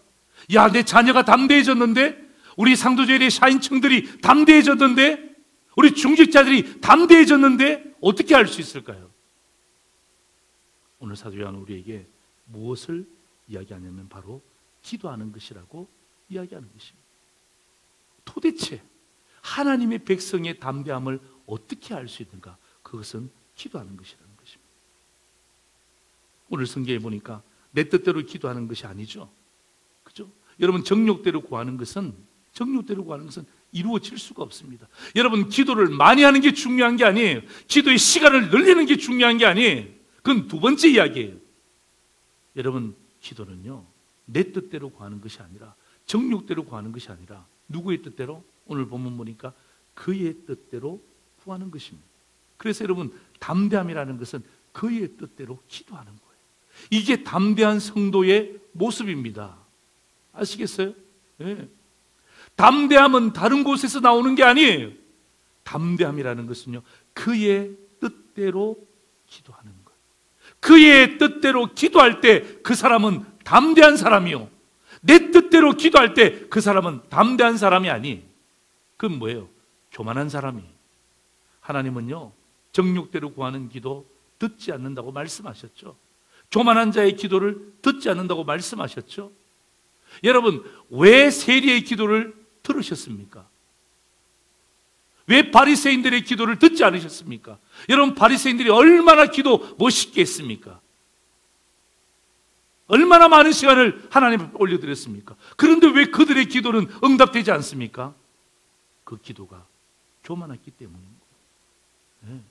야, 내 자녀가 담대해졌는데? 우리 상도제일의 샤인층들이 담대해졌는데? 우리 중직자들이 담대해졌는데? 어떻게 알 수 있을까요? 오늘 사도 요한은 우리에게 무엇을 이야기하냐면 바로 기도하는 것이라고 이야기하는 것입니다. 도대체 하나님의 백성의 담대함을 어떻게 알 수 있는가? 그것은 기도하는 것이라는 것입니다. 오늘 성경에 보니까 내 뜻대로 기도하는 것이 아니죠. 그죠? 여러분, 정욕대로 구하는 것은 이루어질 수가 없습니다. 여러분, 기도를 많이 하는 게 중요한 게 아니에요. 기도의 시간을 늘리는 게 중요한 게 아니에요. 그건 두 번째 이야기예요. 여러분, 기도는요, 내 뜻대로 구하는 것이 아니라, 정욕대로 구하는 것이 아니라, 누구의 뜻대로? 오늘 본문 보니까 그의 뜻대로 구하는 것입니다. 그래서 여러분, 담대함이라는 것은 그의 뜻대로 기도하는 거예요. 이게 담대한 성도의 모습입니다. 아시겠어요? 네. 담대함은 다른 곳에서 나오는 게 아니에요. 담대함이라는 것은요, 그의 뜻대로 기도하는 것. 그의 뜻대로 기도할 때 그 사람은 담대한 사람이요, 내 뜻대로 기도할 때 그 사람은 담대한 사람이 아니에요. 그건 뭐예요? 교만한 사람이에요. 하나님은요, 정욕대로 구하는 기도 듣지 않는다고 말씀하셨죠. 교만한 자의 기도를 듣지 않는다고 말씀하셨죠. 여러분, 왜 세리의 기도를 들으셨습니까? 왜 바리새인들의 기도를 듣지 않으셨습니까? 여러분, 바리새인들이 얼마나 기도 멋있게 했습니까? 얼마나 많은 시간을 하나님 앞에 올려드렸습니까? 그런데 왜 그들의 기도는 응답되지 않습니까? 그 기도가 교만했기 때문인 거예요. 네.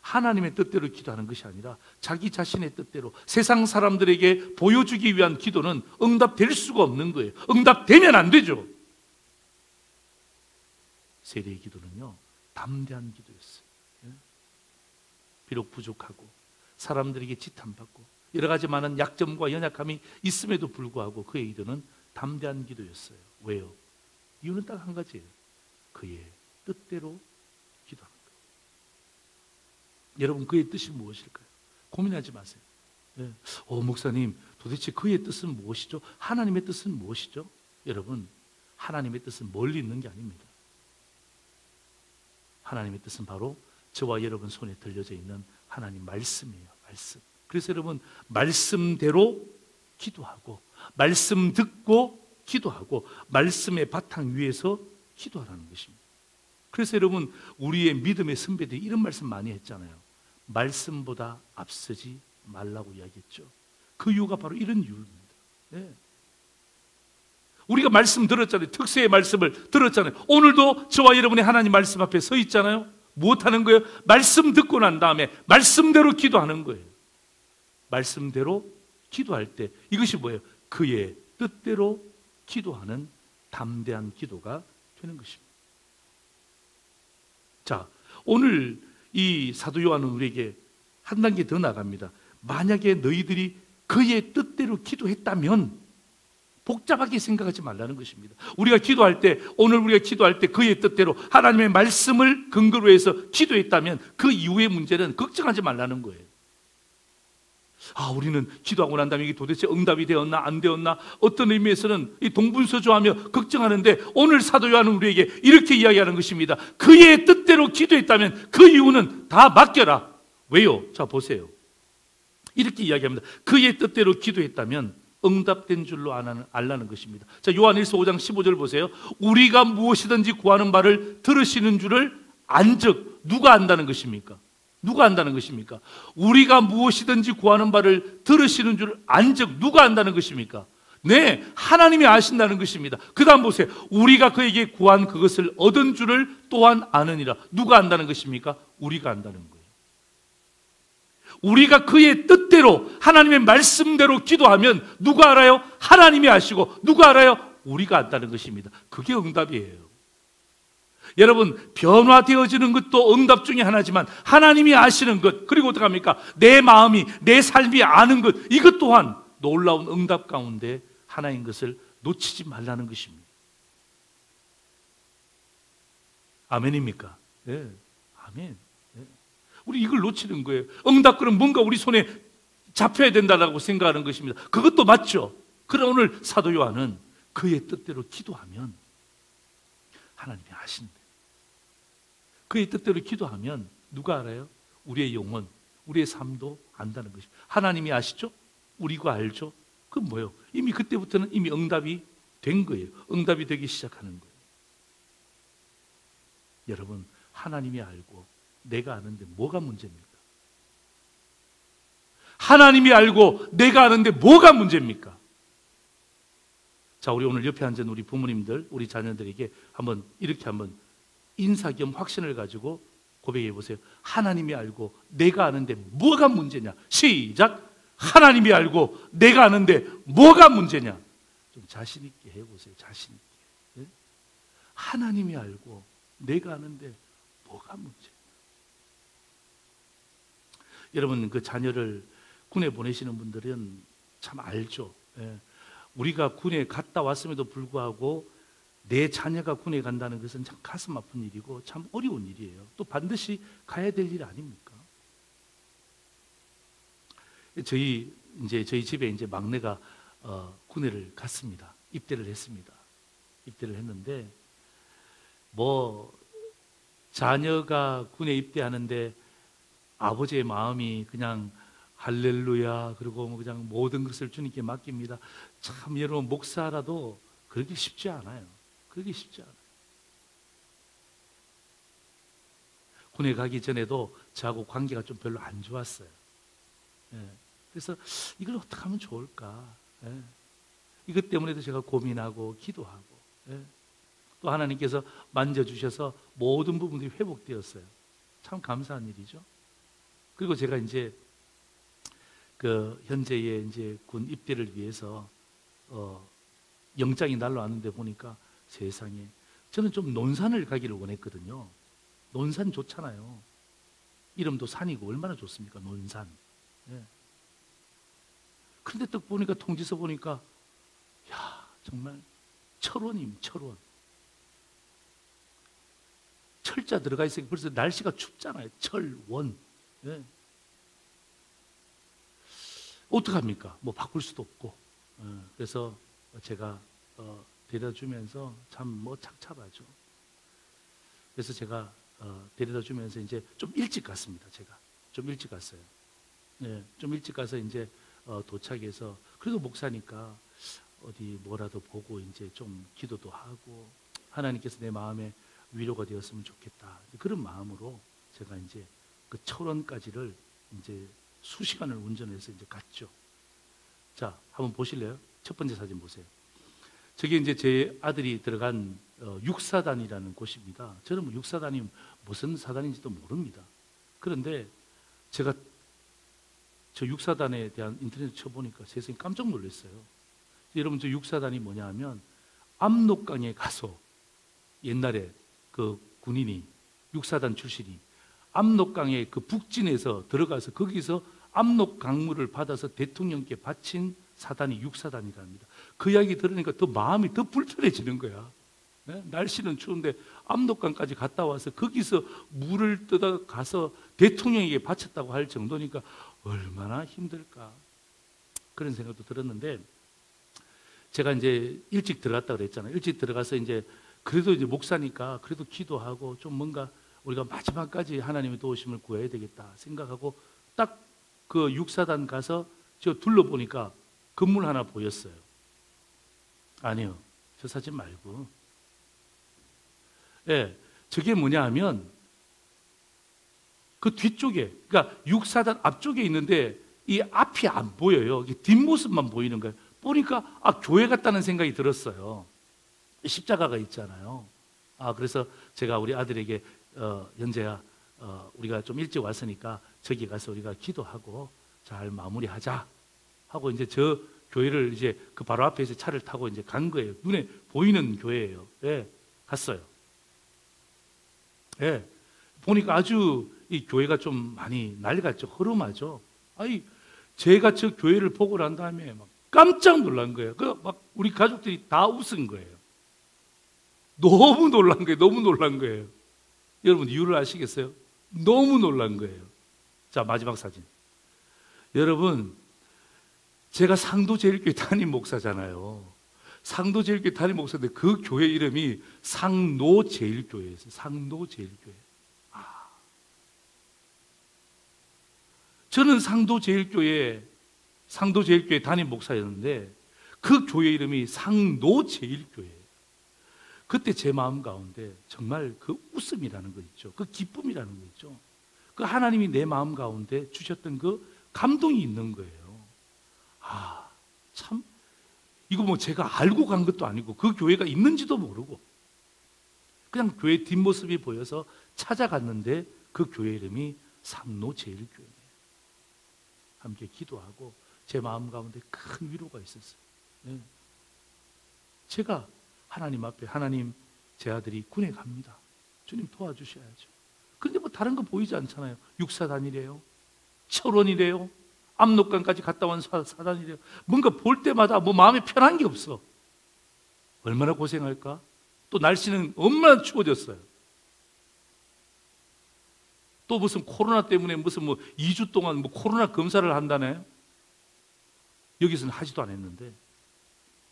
하나님의 뜻대로 기도하는 것이 아니라 자기 자신의 뜻대로 세상 사람들에게 보여주기 위한 기도는 응답될 수가 없는 거예요. 응답되면 안 되죠. 세리의 기도는요, 담대한 기도였어요. 비록 부족하고 사람들에게 지탄받고 여러 가지 많은 약점과 연약함이 있음에도 불구하고 그의 기도는 담대한 기도였어요. 왜요? 이유는 딱 한 가지예요. 그의 뜻대로 기도하는 거예요. 여러분, 그의 뜻이 무엇일까요? 고민하지 마세요. 목사님, 도대체 그의 뜻은 무엇이죠? 하나님의 뜻은 무엇이죠? 여러분, 하나님의 뜻은 멀리 있는 게 아닙니다. 하나님의 뜻은 바로 저와 여러분 손에 들려져 있는 하나님 말씀이에요. 말씀. 그래서 여러분, 말씀대로 기도하고, 말씀 듣고 기도하고, 말씀의 바탕 위에서 기도하라는 것입니다. 그래서 여러분, 우리의 믿음의 선배들이 이런 말씀 많이 했잖아요. 말씀보다 앞서지 말라고 이야기했죠. 그 이유가 바로 이런 이유입니다. 네. 우리가 말씀 들었잖아요. 특세의 말씀을 들었잖아요. 오늘도 저와 여러분이 하나님 말씀 앞에 서 있잖아요. 무엇하는 거예요? 말씀 듣고 난 다음에 말씀대로 기도하는 거예요. 말씀대로 기도할 때 이것이 뭐예요? 그의 뜻대로 기도하는 담대한 기도가 되는 것입니다. 자, 오늘 이 사도 요한은 우리에게 한 단계 더 나갑니다. 만약에 너희들이 그의 뜻대로 기도했다면, 복잡하게 생각하지 말라는 것입니다. 우리가 기도할 때, 오늘 우리가 기도할 때 그의 뜻대로 하나님의 말씀을 근거로 해서 기도했다면 그 이후의 문제는 걱정하지 말라는 거예요. 우리는 기도하고 난 다음에 이게 도대체 응답이 되었나 안 되었나, 어떤 의미에서는 이 동분서주하며 걱정하는데, 오늘 사도 요한은 우리에게 이렇게 이야기하는 것입니다. 그의 뜻대로 기도했다면 그 이유는 다 맡겨라. 왜요? 자, 보세요. 이렇게 이야기합니다. 그의 뜻대로 기도했다면 응답된 줄로 알라는 것입니다. 자, 요한일서 5장 15절 보세요. 우리가 무엇이든지 구하는 바를 들으시는 줄을 안즉, 누가 안다는 것입니까? 누가 안다는 것입니까? 우리가 무엇이든지 구하는 바를 들으시는 줄 안즉, 누가 안다는 것입니까? 네, 하나님이 아신다는 것입니다. 그 다음 보세요. 우리가 그에게 구한 그것을 얻은 줄을 또한 아느니라. 누가 안다는 것입니까? 우리가 안다는 거예요. 우리가 그의 뜻대로, 하나님의 말씀대로 기도하면 누가 알아요? 하나님이 아시고, 누가 알아요? 우리가 안다는 것입니다. 그게 응답이에요. 여러분, 변화되어지는 것도 응답 중에 하나지만 하나님이 아시는 것, 그리고 어떻게 합니까? 내 마음이, 내 삶이 아는 것, 이것 또한 놀라운 응답 가운데 하나인 것을 놓치지 말라는 것입니다. 아멘입니까? 네, 아멘. 네. 우리 이걸 놓치는 거예요. 응답권은 뭔가 우리 손에 잡혀야 된다고 생각하는 것입니다. 그것도 맞죠. 그러나 오늘 사도 요한은 그의 뜻대로 기도하면 하나님이 아신대. 그의 뜻대로 기도하면 누가 알아요? 우리의 영혼, 우리의 삶도 안다는 것입니다. 하나님이 아시죠? 우리가 알죠? 그건 뭐예요? 이미 그때부터는 이미 응답이 된 거예요. 응답이 되기 시작하는 거예요. 여러분, 하나님이 알고 내가 아는데 뭐가 문제입니까? 하나님이 알고 내가 아는데 뭐가 문제입니까? 자, 우리 오늘 옆에 앉은 우리 부모님들, 우리 자녀들에게 한번 이렇게 한번 인사 겸 확신을 가지고 고백해 보세요. 하나님이 알고 내가 아는데 뭐가 문제냐? 시작! 하나님이 알고 내가 아는데 뭐가 문제냐? 좀 자신 있게 해보세요. 자신 있게. 예? 하나님이 알고 내가 아는데 뭐가 문제냐? 여러분, 그 자녀를 군에 보내시는 분들은 참 알죠. 예. 우리가 군에 갔다 왔음에도 불구하고 내 자녀가 군에 간다는 것은 참 가슴 아픈 일이고 참 어려운 일이에요. 또 반드시 가야 될 일 아닙니까? 저희 집에 이제 막내가 군에를 갔습니다. 입대를 했습니다. 입대를 했는데 뭐 자녀가 군에 입대하는데 아버지의 마음이 그냥 할렐루야, 그리고 뭐 그냥 모든 것을 주님께 맡깁니다. 참 여러분, 목사라도 그러기 쉽지 않아요. 그러기 쉽지 않아요. 군에 가기 전에도 저하고 관계가 좀 별로 안 좋았어요. 예. 그래서 이걸 어떻게 하면 좋을까? 예. 이것 때문에도 제가 고민하고 기도하고, 예. 또 하나님께서 만져주셔서 모든 부분들이 회복되었어요. 참 감사한 일이죠. 그리고 제가 이제 그 현재의 이제 군 입대를 위해서 영장이 날라왔는데 보니까 세상에, 저는 좀 논산을 가기를 원했거든요. 논산 좋잖아요. 이름도 산이고 얼마나 좋습니까? 논산. 예. 그런데 딱 보니까 통지서 보니까 야, 정말 철원입니다. 철원. 철자 들어가 있으니까 벌써 날씨가 춥잖아요. 철원. 예. 어떡합니까? 뭐 바꿀 수도 없고. 그래서 제가 데려다 주면서 참 뭐 착잡하죠. 그래서 제가 데려다 주면서 이제 좀 일찍 갔습니다. 제가 좀 일찍 갔어요. 네, 좀 일찍 가서 이제 도착해서, 그래도 목사니까 어디 뭐라도 보고 이제 좀 기도도 하고 하나님께서 내 마음에 위로가 되었으면 좋겠다, 그런 마음으로 제가 이제 그 철원까지를 이제 수시간을 운전해서 이제 갔죠. 자, 한번 보실래요? 첫 번째 사진 보세요. 저게 이제 제 아들이 들어간 육사단이라는 곳입니다. 저는 뭐 육사단이 무슨 사단인지도 모릅니다. 그런데 제가 저 육사단에 대한 인터넷 쳐보니까 세상에 깜짝 놀랐어요. 여러분, 저 육사단이 뭐냐 하면 압록강에 가서 옛날에 그 군인이, 육사단 출신이 압록강의 그 북진에서 들어가서 거기서 압록 강물을 받아서 대통령께 바친 사단이 육사단이랍니다. 그 이야기 들으니까 더 마음이 더 불편해지는 거야. 네? 날씨는 추운데 압록강까지 갔다 와서 거기서 물을 뜯어 가서 대통령에게 바쳤다고 할 정도니까 얼마나 힘들까, 그런 생각도 들었는데, 제가 이제 일찍 들어갔다 그랬잖아요. 일찍 들어가서 이제 그래도 이제 목사니까 그래도 기도하고 좀 뭔가 우리가 마지막까지 하나님의 도우심을 구해야 되겠다 생각하고 딱 그 육사단 가서 저 둘러보니까 건물 하나 보였어요. 아니요, 저 사진 말고. 예, 저게 뭐냐 하면 그 뒤쪽에, 그러니까 육사단 앞쪽에 있는데 이 앞이 안 보여요. 뒷모습만 보이는 거예요. 보니까 교회 같다는 생각이 들었어요. 십자가가 있잖아요. 그래서 제가 우리 아들에게 현재야, 우리가 좀 일찍 왔으니까 저기 가서 우리가 기도하고 잘 마무리하자 하고 이제 저 교회를 이제 그 바로 앞에서 차를 타고 이제 간 거예요. 눈에 보이는 교회예요. 예, 갔어요. 예, 보니까 아주 이 교회가 좀 많이 낡았죠. 허름하죠. 제가 저 교회를 보고 난 다음에 막 깜짝 놀란 거예요. 막 우리 가족들이 다 웃은 거예요. 너무 놀란 거예요. 너무 놀란 거예요. 여러분, 이유를 아시겠어요? 너무 놀란 거예요. 자, 마지막 사진. 여러분, 제가 상도제일교회 담임 목사잖아요. 상도제일교회 담임 목사인데 그 교회 이름이 상노제일교회였어요. 상노제일교회. 저는 상도제일교회 담임 목사였는데 그 교회 이름이 상노제일교회예요. 그때 제 마음 가운데 정말 그 웃음이라는 거 있죠. 그 기쁨이라는 거 있죠. 그 하나님이 내 마음 가운데 주셨던 그 감동이 있는 거예요. 아, 참, 이거 뭐 제가 알고 간 것도 아니고 그 교회가 있는지도 모르고 그냥 교회 뒷모습이 보여서 찾아갔는데 그 교회 이름이 상노제일교회예요. 함께 기도하고 제 마음 가운데 큰 위로가 있었어요. 네. 제가 하나님 앞에, 하나님, 제 아들이 군에 갑니다. 주님 도와주셔야죠. 그런데 뭐 다른 거 보이지 않잖아요. 육사단이래요, 철원이래요, 압록강까지 갔다 온 사단이래요. 뭔가 볼 때마다 뭐 마음에 편한 게 없어. 얼마나 고생할까? 또 날씨는 얼마나 추워졌어요. 또 무슨 코로나 때문에 무슨 뭐 2주 동안 뭐 코로나 검사를 한다네. 여기서는 하지도 않았는데.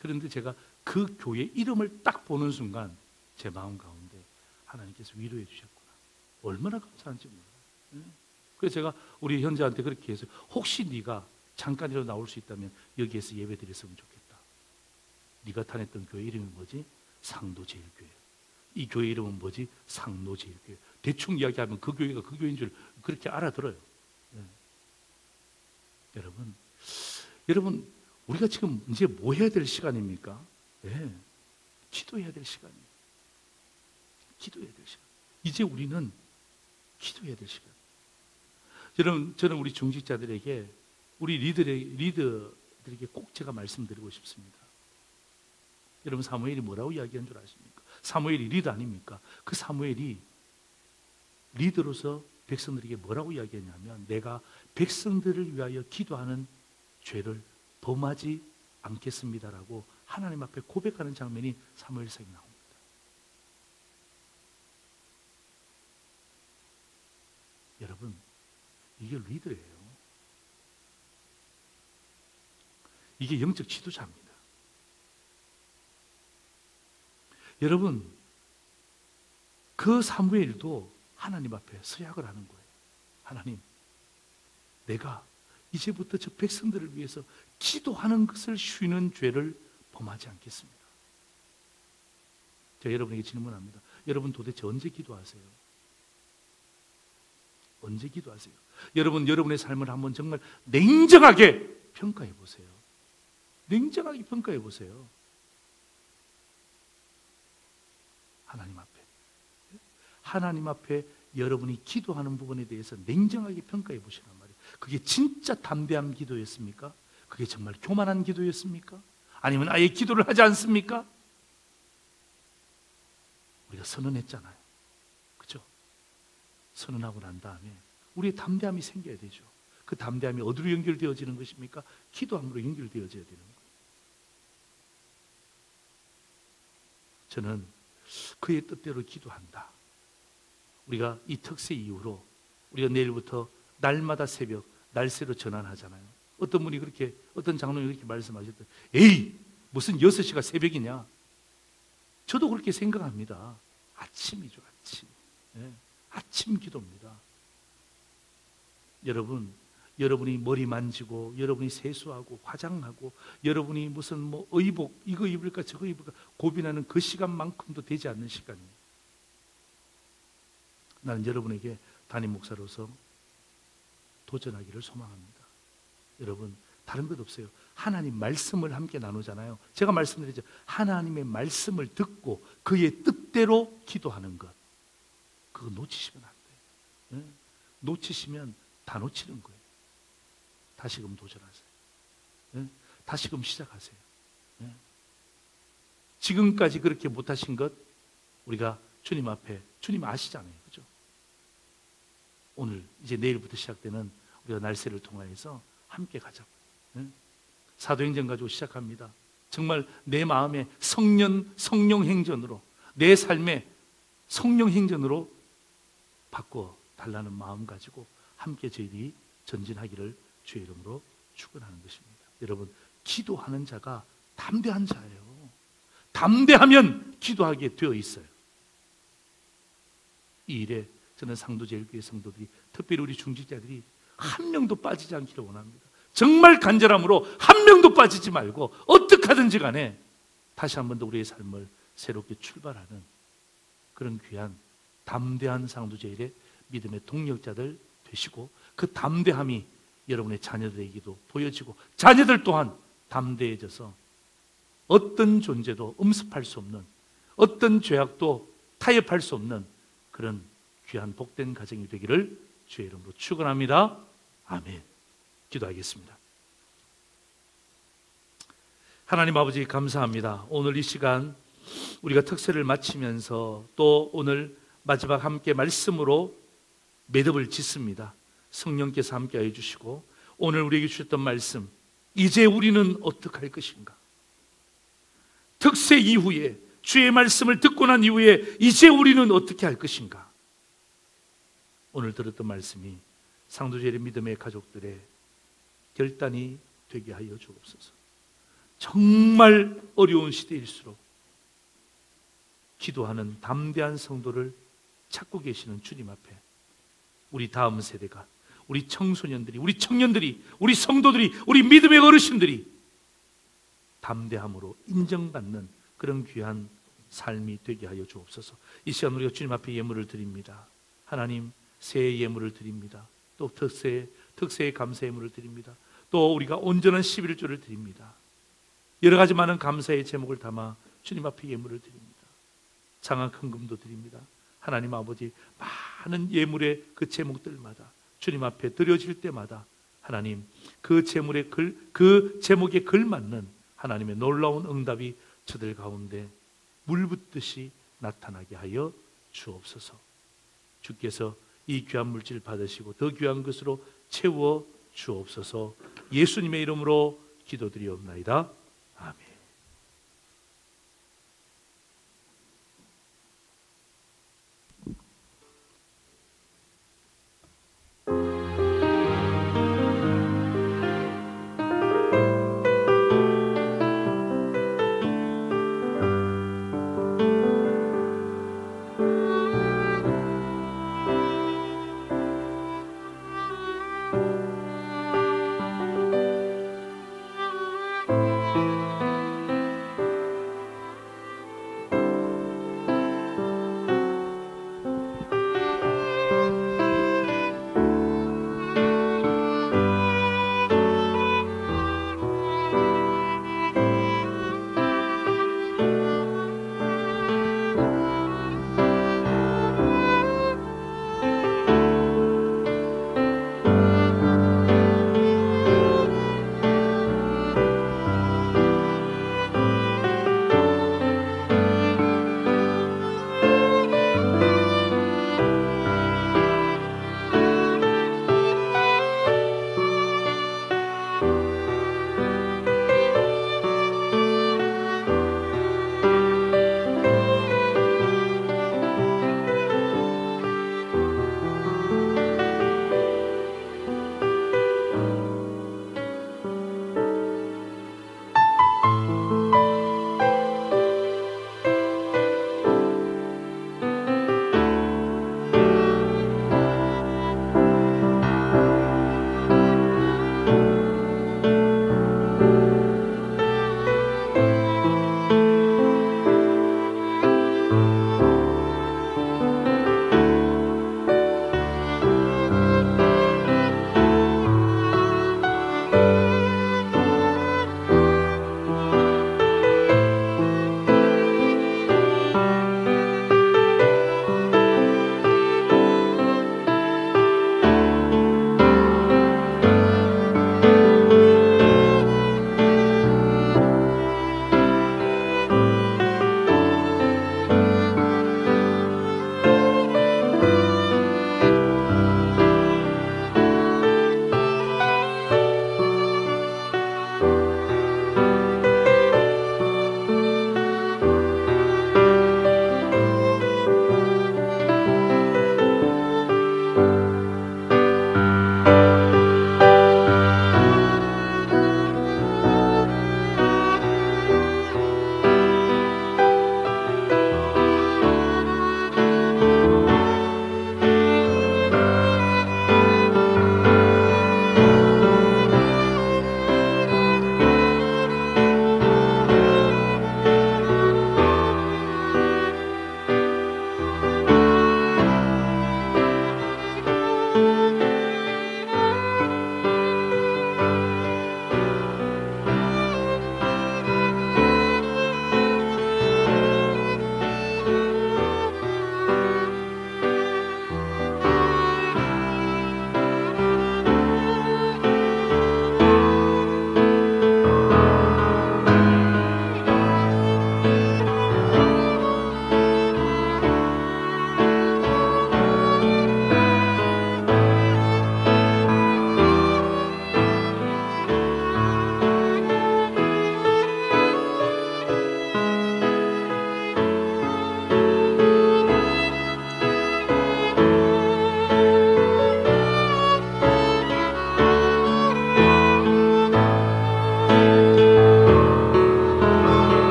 그런데 제가 그 교회 이름을 딱 보는 순간 제 마음 가운데 하나님께서 위로해 주셨구나. 얼마나 감사한지 몰라요. 그래서 제가 우리 현자한테 그렇게 해서 혹시 네가 잠깐이라도 나올 수 있다면 여기에서 예배 드렸으면 좋겠다. 네가 다녔던 교회 이름이 뭐지? 상도제일교회. 이 교회 이름은 뭐지? 상노제일교회. 대충 이야기하면 그 교회가 그 교회인 줄 그렇게 알아들어요. 네. 여러분 우리가 지금 이제 뭐 해야 될 시간입니까? 네. 기도해야 될 시간이에요. 기도해야 될 시간. 이제 우리는 기도해야 될 시간. 여러분, 저는 우리 중직자들에게, 우리 리더들에게 꼭 제가 말씀드리고 싶습니다. 여러분, 사무엘이 뭐라고 이야기한 줄 아십니까? 사무엘이 리더 아닙니까? 그 사무엘이 리더로서 백성들에게 뭐라고 이야기했냐면, 내가 백성들을 위하여 기도하는 죄를 범하지 않겠습니다라고 하나님 앞에 고백하는 장면이 사무엘상에 나옵니다. 여러분, 이게 리더예요. 이게 영적 지도자입니다. 여러분, 그 사무엘도 하나님 앞에 서약을 하는 거예요. 하나님, 내가 이제부터 저 백성들을 위해서 기도하는 것을 쉬는 죄를 범하지 않겠습니다. 제가 여러분에게 질문합니다. 여러분 도대체 언제 기도하세요? 언제 기도하세요? 여러분, 여러분의 삶을 한번 정말 냉정하게 평가해 보세요. 냉정하게 평가해 보세요. 하나님 앞에 여러분이 기도하는 부분에 대해서 냉정하게 평가해 보시란 말이에요. 그게 진짜 담대한 기도였습니까? 그게 정말 교만한 기도였습니까? 아니면 아예 기도를 하지 않습니까? 우리가 선언했잖아요. 그렇죠? 선언하고 난 다음에 우리의 담대함이 생겨야 되죠. 그 담대함이 어디로 연결되어지는 것입니까? 기도함으로 연결되어져야 되는 거예요. 저는 그의 뜻대로 기도한다. 우리가 이 특세 이후로 우리가 내일부터 날마다 새벽 날새로 전환하잖아요. 어떤 분이 그렇게, 어떤 장로님이 그렇게 말씀하셨더니, 에이, 무슨 6시가 새벽이냐? 저도 그렇게 생각합니다. 아침이죠, 아침. 네, 아침 기도입니다. 여러분, 여러분이 머리 만지고, 여러분이 세수하고, 화장하고, 여러분이 무슨 뭐 의복, 이거 입을까 저거 입을까 고민하는 그 시간만큼도 되지 않는 시간이에요. 나는 여러분에게 담임 목사로서 도전하기를 소망합니다. 여러분, 다른 것 없어요. 하나님 말씀을 함께 나누잖아요. 제가 말씀드리죠. 하나님의 말씀을 듣고 그의 뜻대로 기도하는 것, 그거 놓치시면 안 돼요. 네? 놓치시면 다 놓치는 거예요. 다시금 도전하세요. 네? 다시금 시작하세요. 네? 지금까지 그렇게 못하신 것 우리가 주님 앞에, 주님 아시잖아요. 그죠? 오늘 이제 내일부터 시작되는 우리가 날새를 통하여서 함께 가자고요. 네? 사도행전 가지고 시작합니다. 정말 내 마음에 성령 행전으로, 내 삶에 성령 행전으로 바꿔 달라는 마음 가지고 함께 저희들이 전진하기를 주의 이름으로 축원하는 것입니다. 여러분, 기도하는 자가 담대한 자예요. 담대하면 기도하게 되어 있어요. 이 일에 저는 상도제일교회 성도들이, 특별히 우리 중직자들이 한 명도 빠지지 않기를 원합니다. 정말 간절함으로 한 명도 빠지지 말고 어떻게 하든지 간에 다시 한 번 더 우리의 삶을 새롭게 출발하는 그런 귀한 담대한 상두제일의 믿음의 동력자들 되시고, 그 담대함이 여러분의 자녀들에게도 보여지고 자녀들 또한 담대해져서 어떤 존재도 음습할 수 없는, 어떤 죄악도 타협할 수 없는 그런 귀한 복된 가정이 되기를 주의 이름으로 축원합니다. 아멘. 기도하겠습니다. 하나님 아버지 감사합니다. 오늘 이 시간 우리가 특세를 마치면서 또 오늘 마지막 함께 말씀으로 매듭을 짓습니다. 성령께서 함께하여 주시고 오늘 우리에게 주셨던 말씀, 이제 우리는 어떻게 할 것인가? 특세 이후에, 주의 말씀을 듣고 난 이후에 이제 우리는 어떻게 할 것인가? 오늘 들었던 말씀이 상두제일의 믿음의 가족들의 결단이 되게 하여 주옵소서. 정말 어려운 시대일수록 기도하는 담대한 성도를 찾고 계시는 주님 앞에 우리 다음 세대가, 우리 청소년들이, 우리 청년들이, 우리 성도들이, 우리 믿음의 어르신들이 담대함으로 인정받는 그런 귀한 삶이 되게 하여 주옵소서. 이 시간 우리가 주님 앞에 예물을 드립니다. 하나님, 새해 예물을 드립니다. 또 특세의 감사 예물을 드립니다. 또 우리가 온전한 11조를 드립니다. 여러 가지 많은 감사의 제목을 담아 주님 앞에 예물을 드립니다. 장학 헌금도 드립니다. 하나님 아버지, 많은 예물의 그 제목들마다 주님 앞에 드려질 때마다 하나님, 그 제목에 걸맞는 하나님의 놀라운 응답이 저들 가운데 물붓듯이 나타나게 하여 주옵소서. 주께서 이 귀한 물질 받으시고 더 귀한 것으로 채워 주옵소서. 예수님의 이름으로 기도드리옵나이다. 아멘.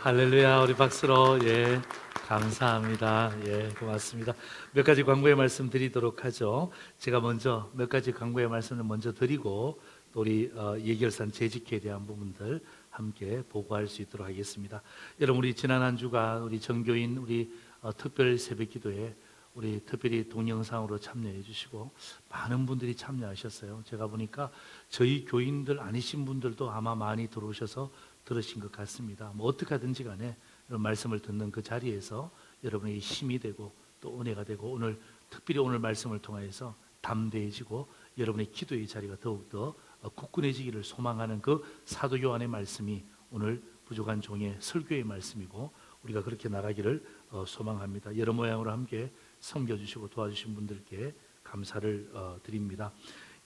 할렐루야. 우리 박수로 예 감사합니다. 예 고맙습니다. 몇 가지 광고의 말씀 드리도록 하죠. 제가 먼저 몇 가지 광고의 말씀을 먼저 드리고 또 우리 예결산 재직회에 대한 부분들 함께 보고할 수 있도록 하겠습니다. 여러분 우리 지난 한 주간 우리 정교인 우리 특별 새벽기도에 우리 특별히 동영상으로 참여해 주시고 많은 분들이 참여하셨어요. 제가 보니까 저희 교인들 아니신 분들도 아마 많이 들어오셔서 들으신 것 같습니다. 뭐 어떻게 하든지 간에 이런 말씀을 듣는 그 자리에서 여러분에게 힘이 되고 또 은혜가 되고 오늘 특별히 오늘 말씀을 통하여서 담대해지고 여러분의 기도의 자리가 더욱더 굳건해지기를 소망하는 그 사도 요한의 말씀이 오늘 부족한 종의 설교의 말씀이고 우리가 그렇게 나가기를 소망합니다. 여러 모양으로 함께 섬겨주시고 도와주신 분들께 감사를 드립니다.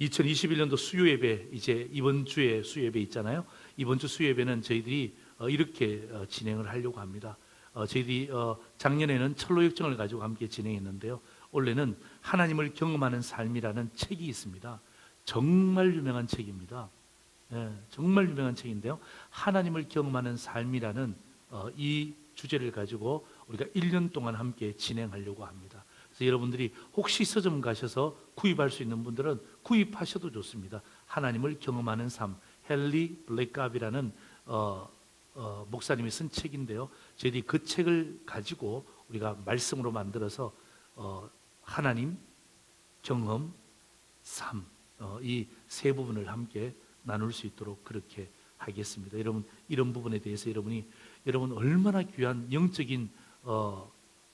2021년도 수요예배 이제 이번 주에 수요예배 있잖아요. 이번 주 수요예배는 저희들이 이렇게 진행을 하려고 합니다. 저희들이 작년에는 철로역정을 가지고 함께 진행했는데요. 올해는 하나님을 경험하는 삶이라는 책이 있습니다. 정말 유명한 책입니다. 예, 정말 유명한 책인데요. 하나님을 경험하는 삶이라는 이 주제를 가지고 우리가 1년 동안 함께 진행하려고 합니다. 그래서 여러분들이 혹시 서점 가셔서 구입할 수 있는 분들은 구입하셔도 좋습니다. 하나님을 경험하는 삶, 헨리 블랙갑이라는 목사님이 쓴 책인데요. 저희들이 그 책을 가지고 우리가 말씀으로 만들어서 하나님, 경험, 삶 이 세 부분을 함께 나눌 수 있도록 그렇게 하겠습니다. 여러분 이런 부분에 대해서 여러분 얼마나 귀한 영적인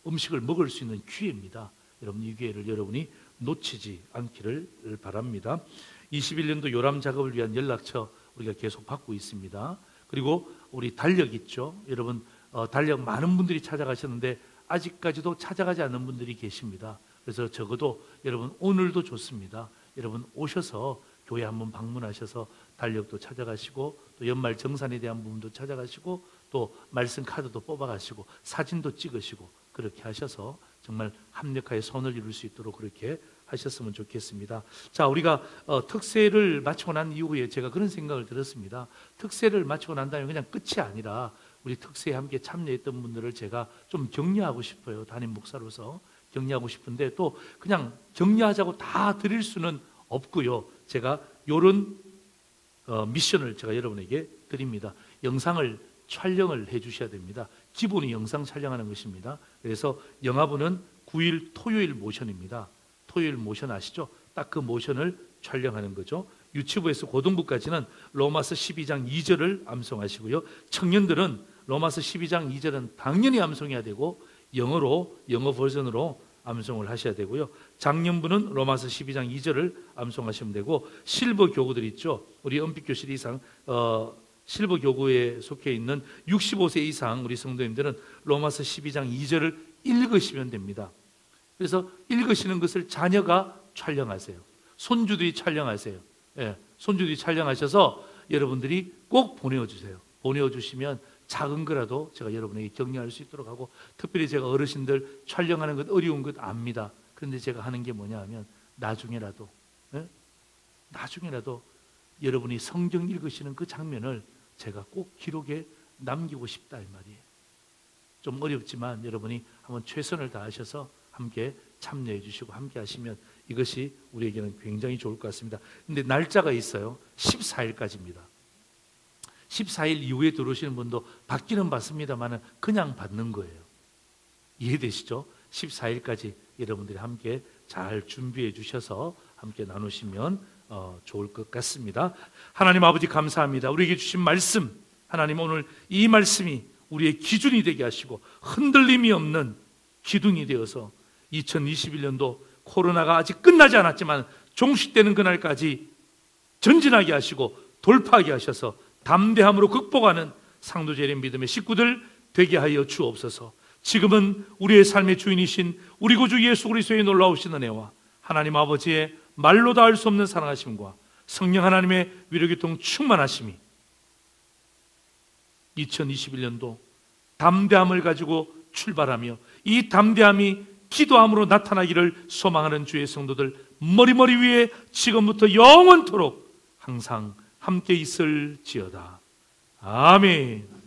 음식을 먹을 수 있는 기회입니다. 여러분 이 기회를 여러분이 놓치지 않기를 바랍니다. 21년도 요람 작업을 위한 연락처 우리가 계속 받고 있습니다. 그리고 우리 달력 있죠. 여러분 달력 많은 분들이 찾아가셨는데 아직까지도 찾아가지 않는 분들이 계십니다. 그래서 적어도 여러분 오늘도 좋습니다. 여러분 오셔서 교회 한번 방문하셔서 달력도 찾아가시고 또 연말 정산에 대한 부분도 찾아가시고 또 말씀 카드도 뽑아가시고 사진도 찍으시고 그렇게 하셔서 정말 합력하여 선을 이룰 수 있도록 그렇게 하셨으면 좋겠습니다. 자, 우리가 특세를 마치고 난 이후에 제가 그런 생각을 들었습니다. 특세를 마치고 난 다음에 그냥 끝이 아니라 우리 특세에 함께 참여했던 분들을 제가 좀 격려하고 싶어요. 담임 목사로서 격려하고 싶은데 또 그냥 격려하자고 다 드릴 수는 없고요. 제가 이런 미션을 제가 여러분에게 드립니다. 영상을 촬영을 해 주셔야 됩니다. 기본이 영상 촬영하는 것입니다. 그래서 영화부는 9일 토요일 모션입니다. 토요일 모션 아시죠? 딱 그 모션을 촬영하는 거죠. 유치부에서 고등부까지는 로마서 12장 2절을 암송하시고요. 청년들은 로마서 12장 2절은 당연히 암송해야 되고 영어 버전으로 암송을 하셔야 되고요. 장년부는 로마서 12장 2절을 암송하시면 되고 실버 교구들 있죠. 우리 은빛교실 이상 실버 교구에 속해 있는 65세 이상 우리 성도님들은 로마서 12장 2절을 읽으시면 됩니다. 그래서 읽으시는 것을 자녀가 촬영하세요. 손주들이 촬영하세요. 예, 손주들이 촬영하셔서 여러분들이 꼭 보내주세요. 보내주시면 작은 거라도 제가 여러분에게 격려할 수 있도록 하고 특별히 제가 어르신들 촬영하는 것 어려운 것 압니다. 그런데 제가 하는 게 뭐냐 하면 나중에라도 여러분이 성경 읽으시는 그 장면을 제가 꼭 기록에 남기고 싶다 이 말이에요. 좀 어렵지만 여러분이 한번 최선을 다하셔서 함께 참여해 주시고 함께 하시면 이것이 우리에게는 굉장히 좋을 것 같습니다. 근데 날짜가 있어요. 14일까지입니다. 14일 이후에 들어오시는 분도 받기는 받습니다만 그냥 받는 거예요. 이해되시죠? 14일까지 여러분들이 함께 잘 준비해 주셔서 함께 나누시면 좋을 것 같습니다. 하나님 아버지 감사합니다. 우리에게 주신 말씀 하나님 오늘 이 말씀이 우리의 기준이 되게 하시고 흔들림이 없는 기둥이 되어서 2021년도 코로나가 아직 끝나지 않았지만 종식되는 그날까지 전진하게 하시고 돌파하게 하셔서 담대함으로 극복하는 상도제일의 믿음의 식구들 되게 하여 주옵소서. 지금은 우리의 삶의 주인이신 우리 구주 예수 그리스도의 놀라우신 은혜와 하나님 아버지의 말로 다 할 수 없는 사랑하심과 성령 하나님의 위로교통 충만하심이 2021년도 담대함을 가지고 출발하며 이 담대함이 기도함으로 나타나기를 소망하는 주의 성도들 머리 위에 지금부터 영원토록 항상 함께 있을지어다. 아멘.